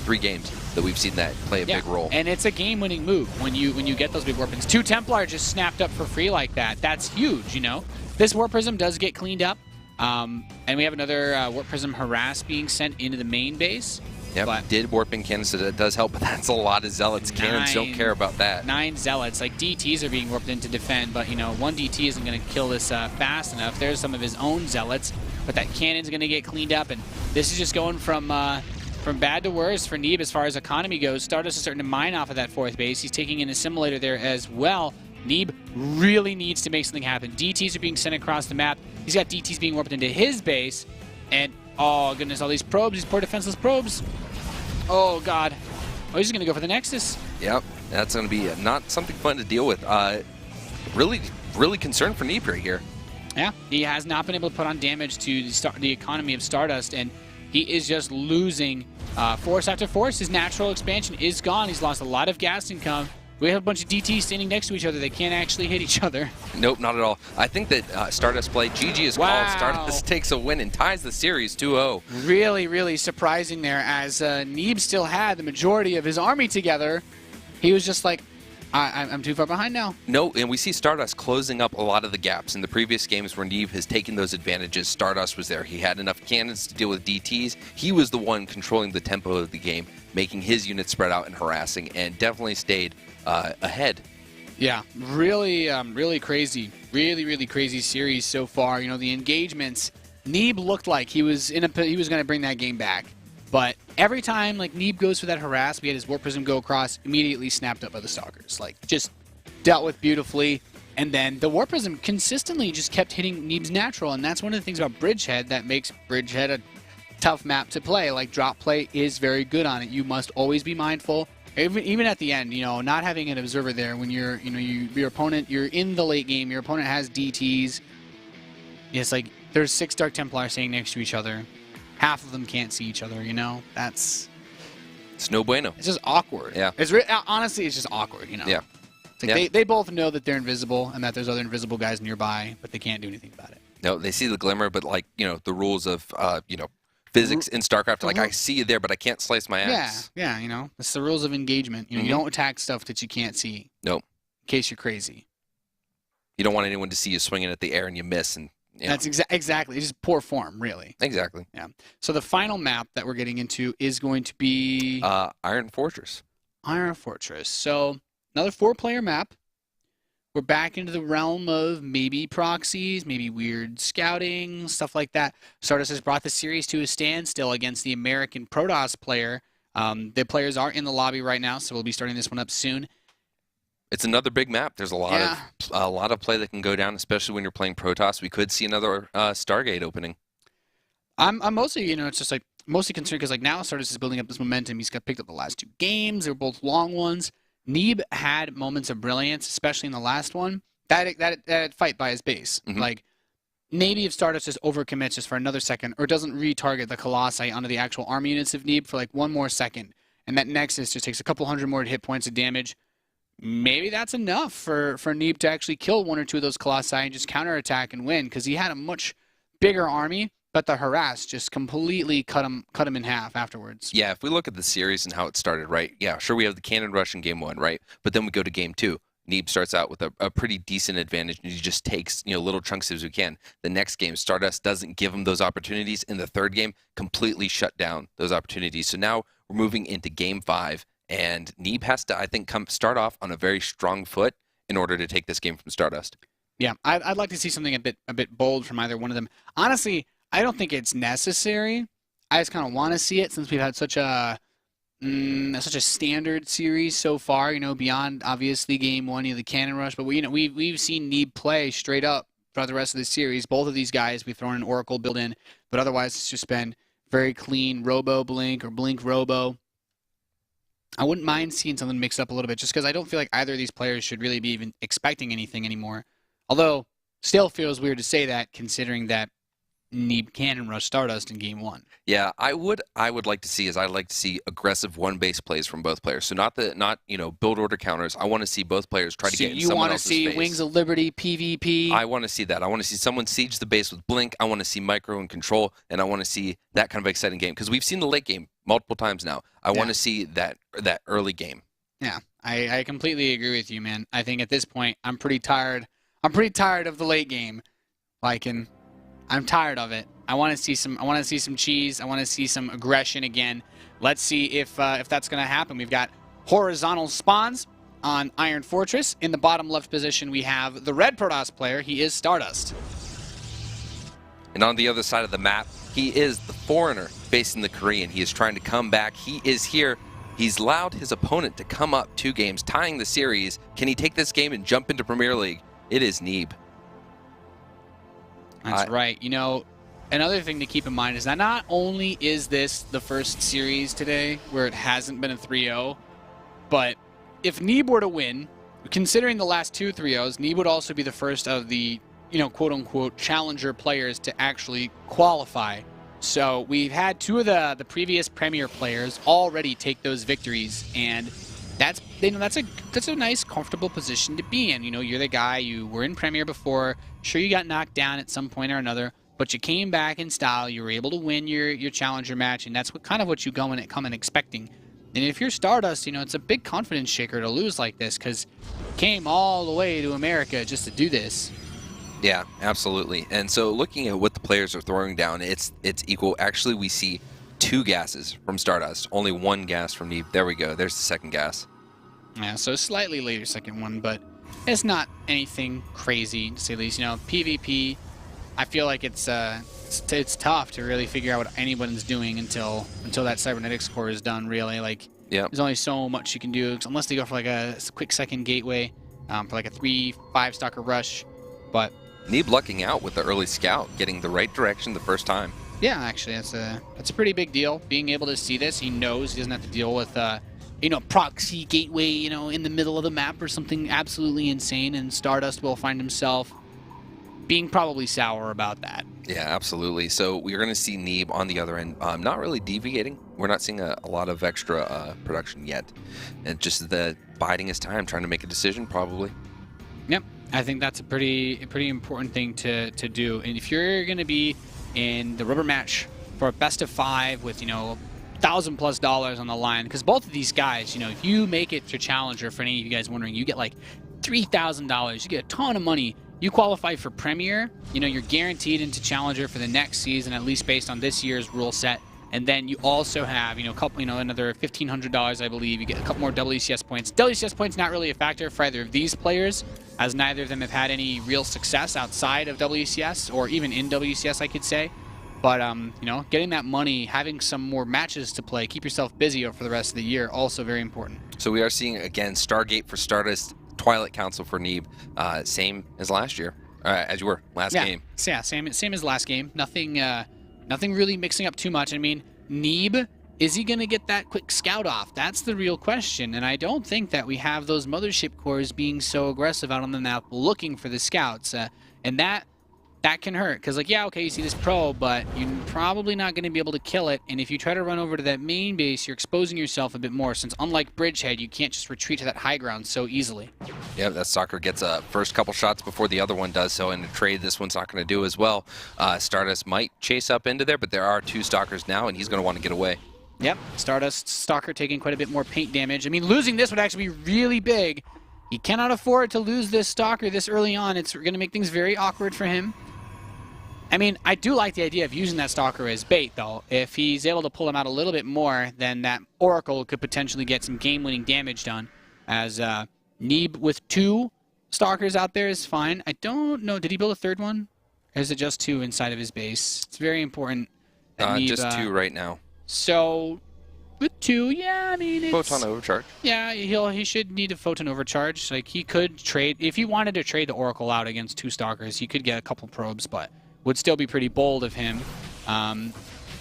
3 games that we've seen that play a big role. And it's a game-winning move when you get those big warpings. 2 Templar just snapped up for free like that. That's huge, you know? This warp prism does get cleaned up. And we have another Warp Prism harass being sent into the main base. Yeah, did warping cannons, so that does help, but that's a lot of zealots. Cannons don't care about that. 9 zealots. Like, DTs are being warped in to defend, but, you know, 1 DT isn't going to kill this fast enough. There's some of his own zealots, but that cannon's going to get cleaned up, and this is just going from bad to worse for Neeb as far as economy goes. StarDust is starting to mine off of that 4th base. He's taking an assimilator there as well. Neeb really needs to make something happen. DTs are being sent across the map. He's got DTs being warped into his base, and oh goodness, all these probes, these poor defenseless probes. Oh god. Oh, he's just gonna go for the Nexus. Yep, that's gonna be not something fun to deal with. Really concerned for Neeb right here. Yeah, he has not been able to put on damage to the economy of StarDust, and he is just losing force after force. His natural expansion is gone. He's lost a lot of gas income. We have a bunch of DTs standing next to each other. They can't actually hit each other. Nope, not at all. I think that StarDust play. GG is called. StarDust takes a win and ties the series 2-0. Really, really surprising there, as Neeb still had the majority of his army together. He was just like, I'm too far behind now. No, and we see StarDust closing up a lot of the gaps. In the previous games where Neeb has taken those advantages, StarDust was there. He had enough cannons to deal with DTs. He was the one controlling the tempo of the game, making his units spread out and harassing, and definitely stayed ahead. Yeah, really, really crazy. Really crazy series so far. You know, the engagements, Neeb looked like he was going to bring that game back. But every time, like, Neeb goes for that harass, we had his Warp Prism go across, immediately snapped up by the Stalkers. Like, just dealt with beautifully. And then the Warp Prism consistently just kept hitting Neeb's natural, and that's one of the things about Bridgehead that makes Bridgehead a tough map to play. Like, drop play is very good on it. You must always be mindful. Even at the end, you know, not having an observer there when you're, you know, your opponent, you're in the late game, your opponent has DTs. It's like there's 6 Dark Templars staying next to each other. Half of them can't see each other, you know? It's no bueno. It's just awkward. Yeah. Honestly, it's just awkward, you know? Yeah. It's like they both know that they're invisible and that there's other invisible guys nearby, but they can't do anything about it. No, they see the glimmer, but, like, you know, the rules of, you know, physics in StarCraft, like, I see you there, but I can't slice my axe. Yeah, you know, it's the rules of engagement. You know, you don't attack stuff that you can't see. Nope. In case you're crazy. You don't want anyone to see you swinging at the air and you miss. And you know. That's exactly. It's just poor form, really. Exactly. Yeah. So the final map that we're getting into is going to be Iron Fortress. Iron Fortress. So another 4-player map. We're back into the realm of maybe proxies, maybe weird scouting, stuff like that. StarDust has brought the series to a standstill against the American Protoss player. The players are in the lobby right now, so we'll be starting this one up soon. It's another big map. There's a lot of play that can go down, especially when you're playing Protoss. We could see another Stargate opening. I'm mostly, you know, it's just like mostly concerned because like now StarDust is building up this momentum. He's got picked up the last 2 games. They were both long ones. Neeb had moments of brilliance, especially in the last one. That fight by his base. Like, maybe if StarDust just overcommits just for another second, or doesn't retarget the Colossi onto the actual army units of Neeb for like 1 more second, and that Nexus just takes a couple hundred more hit points of damage, maybe that's enough for Neeb to actually kill 1 or 2 of those Colossi and just counterattack and win, because he had a much bigger army. But the harass just completely cut him in half afterwards. Yeah, if we look at the series and how it started, right? Yeah, sure, we have the cannon rush in game 1, right? But then we go to game 2. Neeb starts out with a pretty decent advantage, and he just takes little chunks as we can. The next game, StarDust doesn't give him those opportunities. In the third game, completely shut down those opportunities. So now we're moving into game 5, and Neeb has to, I think, start off on a very strong foot in order to take this game from StarDust. Yeah, I'd like to see something a bit bold from either one of them. Honestly, I don't think it's necessary. I just kind of want to see it since we've had such a standard series so far. Beyond obviously game 1, the cannon rush, but we've seen Neeb play straight up throughout the rest of the series. Both of these guys, we've thrown an Oracle build in, but otherwise it's just been very clean Robo Blink or Blink Robo. I wouldn't mind seeing something mixed up a little bit, just because I don't feel like either of these players should really be even expecting anything anymore. Although, still feels weird to say that, considering that Neeb cannon rush StarDust in game 1. Yeah, I would like to see aggressive one-base plays from both players. So not build order counters. I want to see both players try to get in someone else's face. You want to see Wings of Liberty PvP? I want to see that. I want to see someone siege the base with Blink. I want to see micro and control, and I want to see that kind of exciting game, because we've seen the late game multiple times now. I want to see that early game. Yeah, I completely agree with you, man. I think at this point I'm pretty tired. I'm pretty tired of the late game. I'm tired of it. I want to see some cheese. I want to see some aggression again. Let's see if that's going to happen. We've got horizontal spawns on Iron Fortress. In the bottom left position, we have the red Protoss player. He is StarDust. And on the other side of the map, he is the foreigner facing the Korean. He is trying to come back. He is here. He's allowed his opponent to come up 2 games, tying the series. Can he take this game and jump into Premier League? It is Neeb. That's right. Another thing to keep in mind is that not only is this the first series today where it hasn't been a 3-0, but if Neeb were to win, considering the last 2 3-0s, Neeb would also be the first of the, quote-unquote challenger players to actually qualify. So we've had 2 of the previous Premier players already take those victories, and that's a nice, comfortable position to be in. You're the guy, you were in Premier before. Sure, you got knocked down at some point or another, but you came back in style. You were able to win your challenger match, and that's what you come in expecting. And if you're StarDust, it's a big confidence shaker to lose like this, because you came all the way to America just to do this. Yeah, absolutely. And so looking at what the players are throwing down, it's equal. Actually, we see 2 gases from StarDust, only 1 gas from Neeb. There we go. There's the second gas. Yeah, so slightly later second one, but it's not anything crazy, to say the least. PvP, I feel like it's tough to really figure out what anyone's doing until that cybernetics core is done, really. There's only so much you can do, unless they go for a quick second gateway, for a 3-5 stalker rush. But Neeb lucking out with the early scout, getting the right direction the first time. Yeah, actually, that's a pretty big deal. Being able to see this, he knows he doesn't have to deal with proxy gateway, in the middle of the map or something absolutely insane, and StarDust will find himself being probably sour about that. Yeah, absolutely. So we're going to see Neeb on the other end, not really deviating. We're not seeing a lot of extra production yet. And just biding his time, trying to make a decision, probably. Yep, I think that's a pretty important thing to do. And if you're going to be in the rubber match for a best of 5 with, $1,000+ on the line, because both of these guys, if you make it to challenger, for any of you guys wondering, you get $3,000. You get a ton of money. You qualify for Premier, you're guaranteed into challenger for the next season, at least based on this year's rule set. And then you also have, another $1,500, I believe. You get a couple more WCS points. WCS points not really a factor for either of these players, as neither of them have had any real success outside of WCS, or even in WCS, I could say. But, getting that money, having some more matches to play, keep yourself busy for the rest of the year, also very important. So we are seeing, again, Stargate for StarDust, Twilight Council for Neeb, same as last year, as you were last game. Yeah, same as last game. Nothing really mixing up too much. I mean, Neeb, is he going to get that quick scout off? That's the real question, and I don't think that we have those mothership cores being so aggressive out on the map looking for the scouts, and that can hurt, because you see this probe, but you're probably not going to be able to kill it, and if you try to run over to that main base, you're exposing yourself a bit more, since unlike Bridgehead, you can't just retreat to that high ground so easily. Yeah, that stalker gets a first couple shots before the other one does, so in a trade, this one's not going to do as well. StarDust might chase up into there, but there are 2 stalkers now, and he's going to want to get away. Yep, StarDust stalker taking quite a bit more paint damage. I mean, losing this would actually be really big, He cannot afford to lose this Stalker this early on. It's going to make things very awkward for him. I mean, I do like the idea of using that Stalker as bait, though. If he's able to pull him out a little bit more, then that Oracle could potentially get some game-winning damage done. As Neeb with 2 Stalkers out there is fine. I don't know. Did he build a 3rd one? Or is it just 2 inside of his base? It's very important that Neeb, just 2 right now. So, with 2, yeah, I mean, it's... Photon overcharge. Yeah, he should need a Photon overcharge. Like, he could trade... If he wanted to trade the Oracle out against 2 Stalkers, he could get a couple probes, but would still be pretty bold of him. And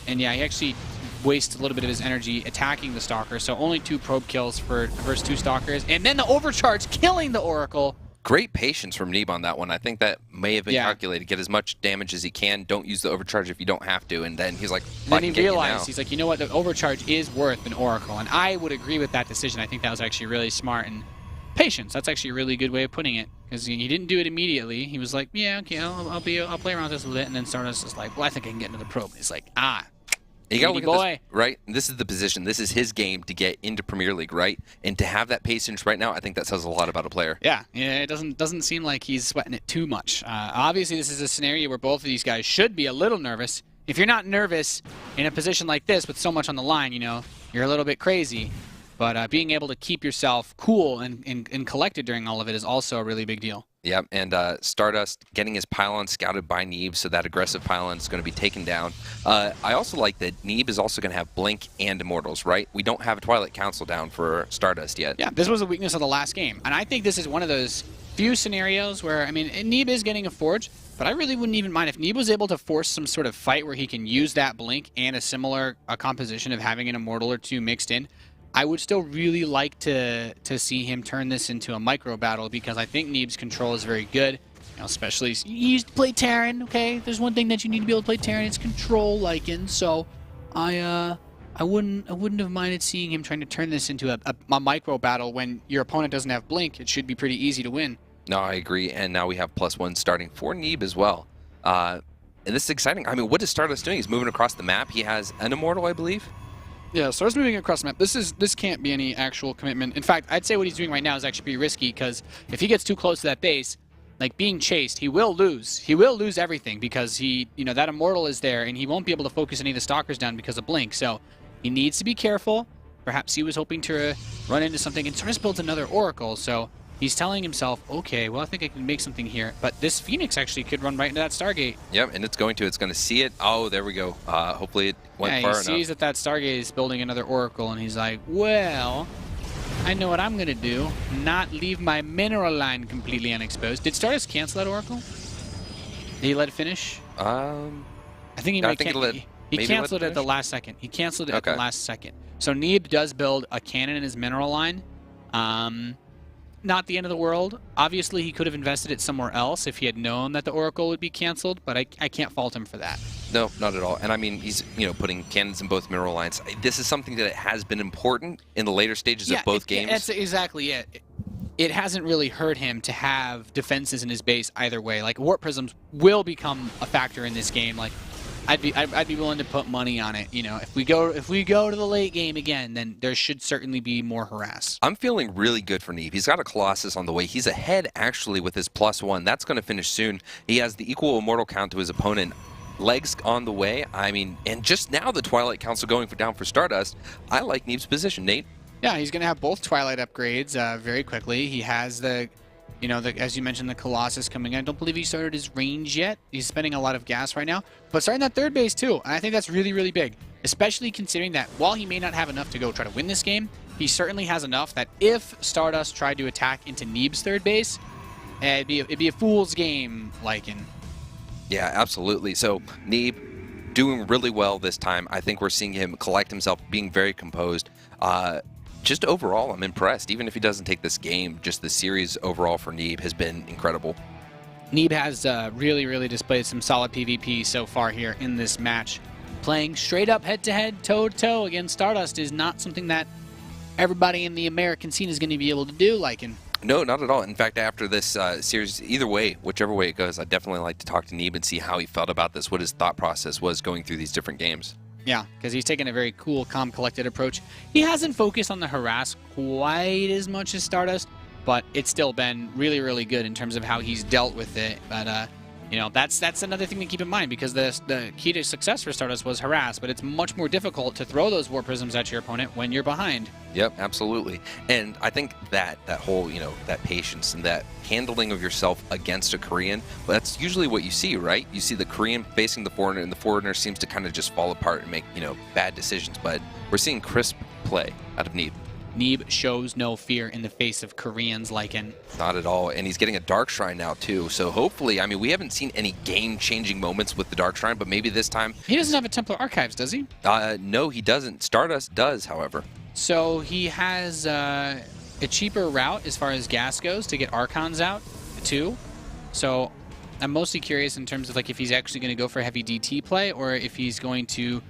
yeah, he actually wastes a little bit of his energy attacking the Stalker, so only 2 probe kills for versus 2 Stalkers. And then the overcharge killing the Oracle. Great patience from Neeb on that one. I think that may have been calculated. Get as much damage as he can. Don't use the overcharge if you don't have to. And then he's like, then he realized, he's like, you know what? The overcharge is worth an Oracle. And I would agree with that decision. I think that was actually really smart. And patience, that's actually a really good way of putting it. Because he didn't do it immediately. He was like, yeah, okay, I'll play around with this a little bit. And then StarDust is like, well, I think I can get into the probe. And he's like, you gotta look at this, right? This is the position. This is his game to get into Premier League, right? And to have that patience right now, I think that says a lot about a player. Yeah, it doesn't seem like he's sweating it too much. Obviously, this is a scenario where both of these guys should be a little nervous. If you're not nervous in a position like this with so much on the line, you know, you're a little bit crazy. But being able to keep yourself cool and collected during all of it is also a really big deal. Yep, and StarDust getting his pylon scouted by Neeb, so that aggressive pylon is going to be taken down. I also like that Neeb is also going to have Blink and Immortals, right? We don't have a Twilight Council down for StarDust yet. Yeah, this was a weakness of the last game. And I think this is one of those few scenarios where, I mean, Neeb is getting a Forge, but I really wouldn't even mind if Neeb was able to force some sort of fight where he can use that Blink and a similar composition of having an Immortal or 2 mixed in. I would still really like to see him turn this into a micro battle because I think Neeb's control is very good. You know, especially you used to play Terran, okay? There's one thing that you need to be able to play Terran, it's control Lycan. So I wouldn't have minded seeing him trying to turn this into a micro battle when your opponent doesn't have Blink. It should be pretty easy to win. No, I agree. And now we have +1 starting for Neeb as well. And this is exciting. I mean, what is StarDust doing? He's moving across the map. He has an Immortal, I believe. Yeah, Star's moving across the map. This can't be any actual commitment. In fact, I'd say what he's doing right now is actually pretty risky because if he gets too close to that base, like being chased, he will lose. He will lose everything because that Immortal is there and he won't be able to focus any of the Stalkers down because of Blink. So he needs to be careful. Perhaps he was hoping to run into something, and Star's builds another Oracle. So he's telling himself, okay, well, I think I can make something here. But this Phoenix actually could run right into that Stargate. Yep, and it's going to see it. Oh, there we go. Hopefully it went far enough. He sees that Stargate is building another Oracle, and he's like, well, I know what I'm going to do. Not leave my mineral line completely unexposed. Did StarDust cancel that Oracle? Did he let it finish? I think he might he canceled it at the last second. He canceled it at the last second. So Neeb does build a cannon in his mineral line. Not the end of the world. Obviously, he could have invested it somewhere else if he had known that the Oracle would be canceled, but I can't fault him for that. No, not at all. And I mean, he's putting cannons in both mineral lines. This is something that has been important in the later stages of both games. That's exactly it. It hasn't really hurt him to have defenses in his base either way. Like Warp Prisms will become a factor in this game. Like I'd be willing to put money on it. You know, if we go to the late game again, then there should certainly be more harass. I'm feeling really good for Neeb. He's got a Colossus on the way. He's ahead actually with his +1. That's going to finish soon. He has the equal Immortal count to his opponent. Legs on the way. I mean, and just now the Twilight Council going down for StarDust. I like Neeb's position, Nate. Yeah, he's going to have both Twilight upgrades very quickly. He has as you mentioned, the Colossus coming in. I don't believe he started his range yet. He's spending a lot of gas right now. But starting that third base, too. And I think that's really, really big. Especially considering that while he may not have enough to go try to win this game, he certainly has enough that if StarDust tried to attack into Neeb's third base, it'd be a fool's game, Lycan. Yeah, absolutely. So, Neeb doing really well this time. I think we're seeing him collect himself, being very composed. Just overall, I'm impressed. Even if he doesn't take this game, just the series overall for Neeb has been incredible. Neeb has really, really displayed some solid PvP so far here in this match. Playing straight up head-to-head, toe-to-toe against StarDust is not something that everybody in the American scene is going to be able to do, Lycan. No, not at all. In fact, after this series, either way, whichever way it goes, I'd definitely like to talk to Neeb and see how he felt about this, what his thought process was going through these different games. Yeah, because he's taken a very cool, calm, collected approach. He hasn't focused on the harass quite as much as StarDust, but it's still been really, really good in terms of how he's dealt with it. But you know, that's another thing to keep in mind, because the key to success for StarDust was harass, but it's much more difficult to throw those Warp Prisms at your opponent when you're behind. Yep, absolutely. And I think that whole, you know, that patience and that handling of yourself against a Korean, well, that's usually what you see, right? You see the Korean facing the foreigner, and the foreigner seems to kind of just fall apart and make, you know, bad decisions. But we're seeing crisp play out of Neeb. Neeb shows no fear in the face of Koreans like him. Not at all, and he's getting a Dark Shrine now too, so hopefully, I mean, we haven't seen any game-changing moments with the Dark Shrine, but maybe this time... He doesn't have a Templar Archives, does he? No, he doesn't. StarDust does, however. So he has a cheaper route as far as gas goes to get Archons out, too. So I'm mostly curious in terms of like if he's actually going to go for heavy DT play, or if he's going to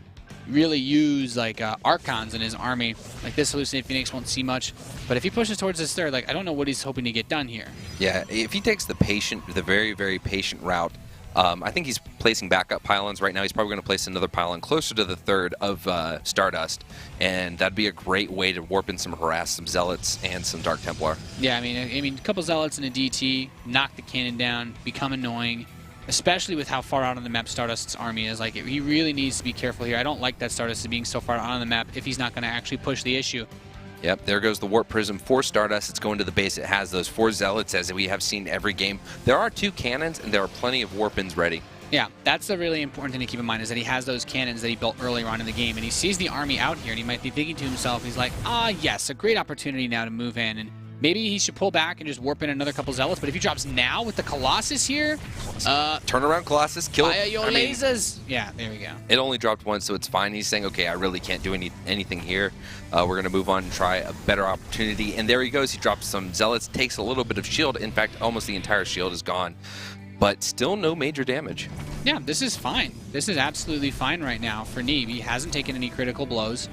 really use like Archons in his army. Like this Hallucinate Phoenix won't see much, but if he pushes towards this third, like I don't know what he's hoping to get done here. Yeah, if he takes the very, very patient route, I think he's placing backup pylons right now. He's probably going to place another pylon closer to the third of StarDust, and that'd be a great way to warp in some harass, some Zealots, and some Dark Templar. Yeah, I mean, a couple Zealots and a DT, knock the cannon down, become annoying. Especially with how far out on the map StarDust's army is. Like, he really needs to be careful here. I don't like that StarDust is being so far out on the map if he's not going to actually push the issue. Yep, there goes the Warp Prism for StarDust. It's going to the base. It has those 4 Zealots, as we have seen every game. There are 2 cannons, and there are plenty of Warpins ready. Yeah, that's the really important thing to keep in mind, is that he has those cannons that he built earlier on in the game, and he sees the army out here, and he might be thinking to himself, he's like, yes, a great opportunity now to move in, and maybe he should pull back and just warp in another couple Zealots, but if he drops now with the Colossus here... Turn around Colossus, kill it. Your lasers! Yeah, there we go. It only dropped once, so it's fine. He's saying, okay, I really can't do anything here. We're going to move on and try a better opportunity. And there he goes. He drops some Zealots, takes a little bit of shield. In fact, almost the entire shield is gone. But still no major damage. Yeah, this is fine. This is absolutely fine right now for Neeb. He hasn't taken any critical blows.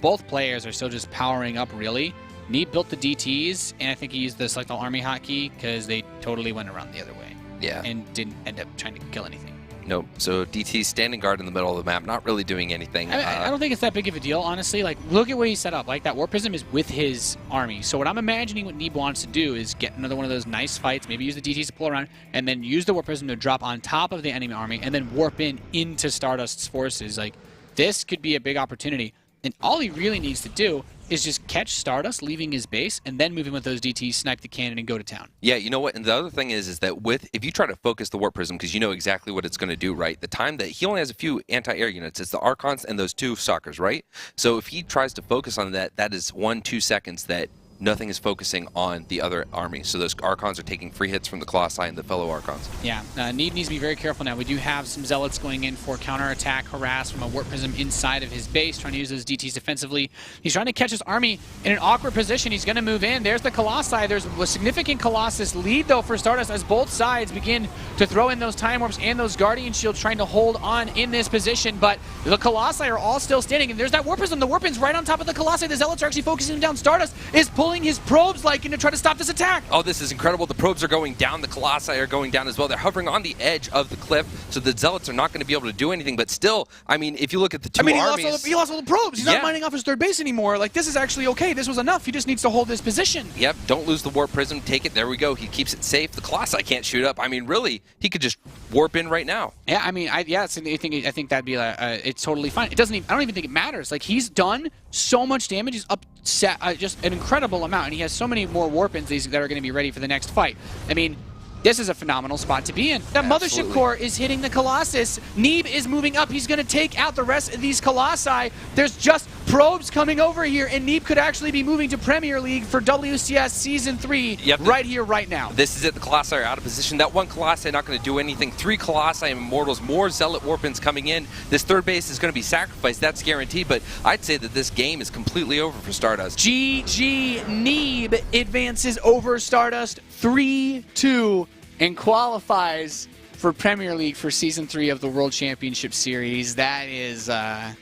Both players are still just powering up, really. Neeb built the DTs, and I think he used the Select All Army hotkey because they totally went around the other way. Yeah. And didn't end up trying to kill anything. Nope. So DT standing guard in the middle of the map, not really doing anything. I don't think it's that big of a deal, honestly. Like, look at what he set up. Like, that Warp Prism is with his army. So what I'm imagining what Neeb wants to do is get another one of those nice fights, maybe use the DTs to pull around, and then use the Warp Prism to drop on top of the enemy army, and then warp into StarDust's forces. Like, this could be a big opportunity. And all he really needs to do is just catch StarDust leaving his base and then move in with those DTs, snipe the cannon, and go to town. Yeah, you know what? And the other thing is that if you try to focus the Warp Prism, because you know exactly what it's going to do, right? The time that he only has a few anti-air units, it's the Archons and those 2 Stalkers, right? So if he tries to focus on that, that is 1-2 seconds that nothing is focusing on the other army. So those Archons are taking free hits from the Colossi and the fellow Archons. Yeah, Neeb needs to be very careful now. We do have some Zealots going in for counterattack, harass from a Warp Prism inside of his base, trying to use those DTs defensively. He's trying to catch his army in an awkward position. He's going to move in. There's the Colossi. There's a significant Colossus lead, though, for StarDust as both sides begin to throw in those Time Warps and those Guardian Shields, trying to hold on in this position. But the Colossi are all still standing, and there's that Warp Prism. The Warpin's right on top of the Colossi. The Zealots are actually focusing him down. StarDust is pulling his probes like to try to stop this attack. Oh, this is incredible. The probes are going down. The Colossi are going down as well. They're hovering on the edge of the cliff, so the Zealots are not going to be able to do anything. But still, I mean, if you look at the 2 armies... He lost all the probes. He's not mining off his third base anymore. Like, this is actually okay. This was enough. He just needs to hold this position. Yep, don't lose the Warp Prism. Take it. There we go. He keeps it safe. The Colossi can't shoot up. I mean, really, he could just warp in right now. Yeah, I mean, I think that'd be it's totally fine. It doesn't even, I don't even think it matters. Like, he's done so much damage. He's upset just an incredible amount, and he has so many more Warpins that are going to be ready for the next fight. I mean, this is a phenomenal spot to be in. That Mothership Core is hitting the Colossus. Neeb is moving up. He's going to take out the rest of these Colossi. There's just probes coming over here, and Neeb could actually be moving to Premier League for WCS Season 3 right here, right now. This is it. The Colossi are out of position. That one Colossi not going to do anything. 3 Colossi and Immortals, more Zealot Warpins coming in. This third base is going to be sacrificed. That's guaranteed, but I'd say that this game is completely over for StarDust. GG Neeb advances over StarDust 3-2 and qualifies for Premier League for Season 3 of the World Championship Series. That is... that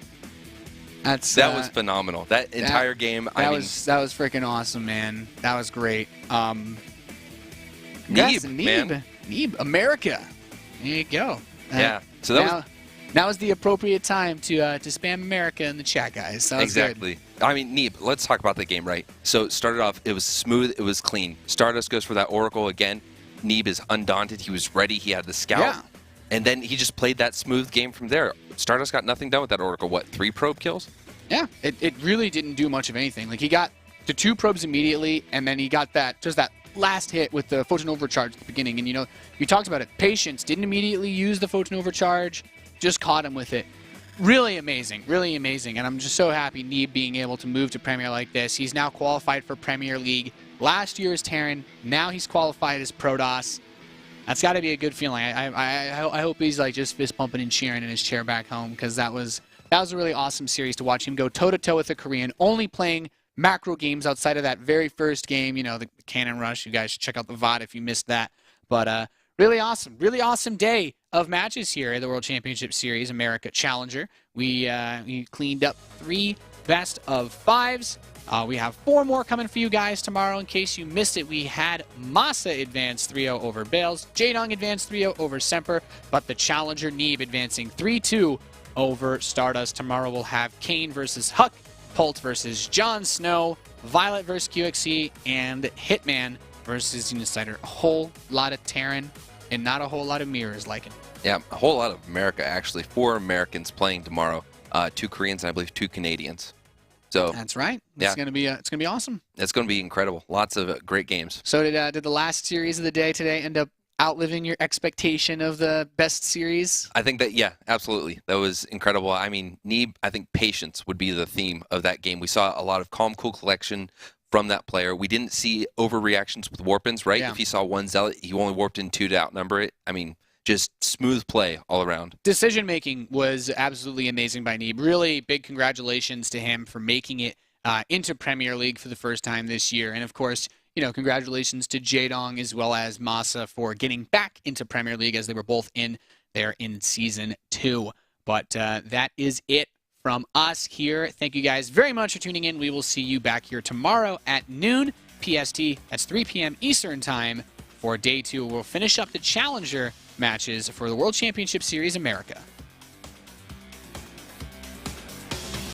was phenomenal. That entire game, that was freaking awesome, man. That was great. Neeb, man. Neeb, America. There you go. Yeah. So that was Now is the appropriate time to spam America in the chat, guys. Sounds exactly. Good. I mean, Neeb, let's talk about the game, right? So it started off, it was smooth, it was clean. StarDust goes for that Oracle again. Neeb is undaunted. He was ready. He had the scout. Yeah. And then he just played that smooth game from there. StarDust got nothing done with that Oracle. What, 3 probe kills? Yeah, it really didn't do much of anything. Like, he got the 2 probes immediately, and then he got that last hit with the photon overcharge at the beginning. And, you know, you talked about it. Patience didn't immediately use the photon overcharge, just caught him with it. Really amazing, really amazing. And I'm just so happy Neeb being able to move to Premier like this. He's now qualified for Premier League. Last year is Terran. Now he's qualified as Protoss. That's got to be a good feeling. I hope he's like just fist pumping and cheering in his chair back home, because that was a really awesome series to watch him go toe-to-toe with a Korean, only playing macro games outside of that very first game, you know, the Cannon Rush. You guys should check out the VOD if you missed that. But really awesome day of matches here at the World Championship Series America Challenger. We cleaned up 3 best of 5s. We have 4 more coming for you guys tomorrow. In case you missed it, we had Masa advance 3-0 over Bales, Jaedong advance 3-0 over Semper, but the challenger Neeb advancing 3-2 over StarDust. Tomorrow we'll have Kane versus Huck, Pult versus Jon Snow, Violet versus QXC, and Hitman versus Unicider. A whole lot of Terran and not a whole lot of mirrors like it. Yeah, a whole lot of America, actually. 4 Americans playing tomorrow. 2 Koreans and I believe 2 Canadians. So that's right. It's gonna be awesome. It's gonna be incredible. Lots of great games. So did the last series of the day today end up outliving your expectation of the best series? I think that, yeah, absolutely. That was incredible. I mean, Neeb, I think patience would be the theme of that game. We saw a lot of calm, cool collection from that player. We didn't see overreactions with warp-ins, right? Yeah. If he saw 1 Zealot, he only warped in 2 to outnumber it. I mean, just smooth play all around. Decision-making was absolutely amazing by Neeb. Really big congratulations to him for making it into Premier League for the first time this year. And, of course, you know, congratulations to Jaedong as well as Masa for getting back into Premier League, as they were both in there in Season 2. But that is it from us here. Thank you guys very much for tuning in. We will see you back here tomorrow at noon PST. That's 3 p.m. Eastern Time for Day 2. We'll finish up the Challenger matches for the World Championship Series America.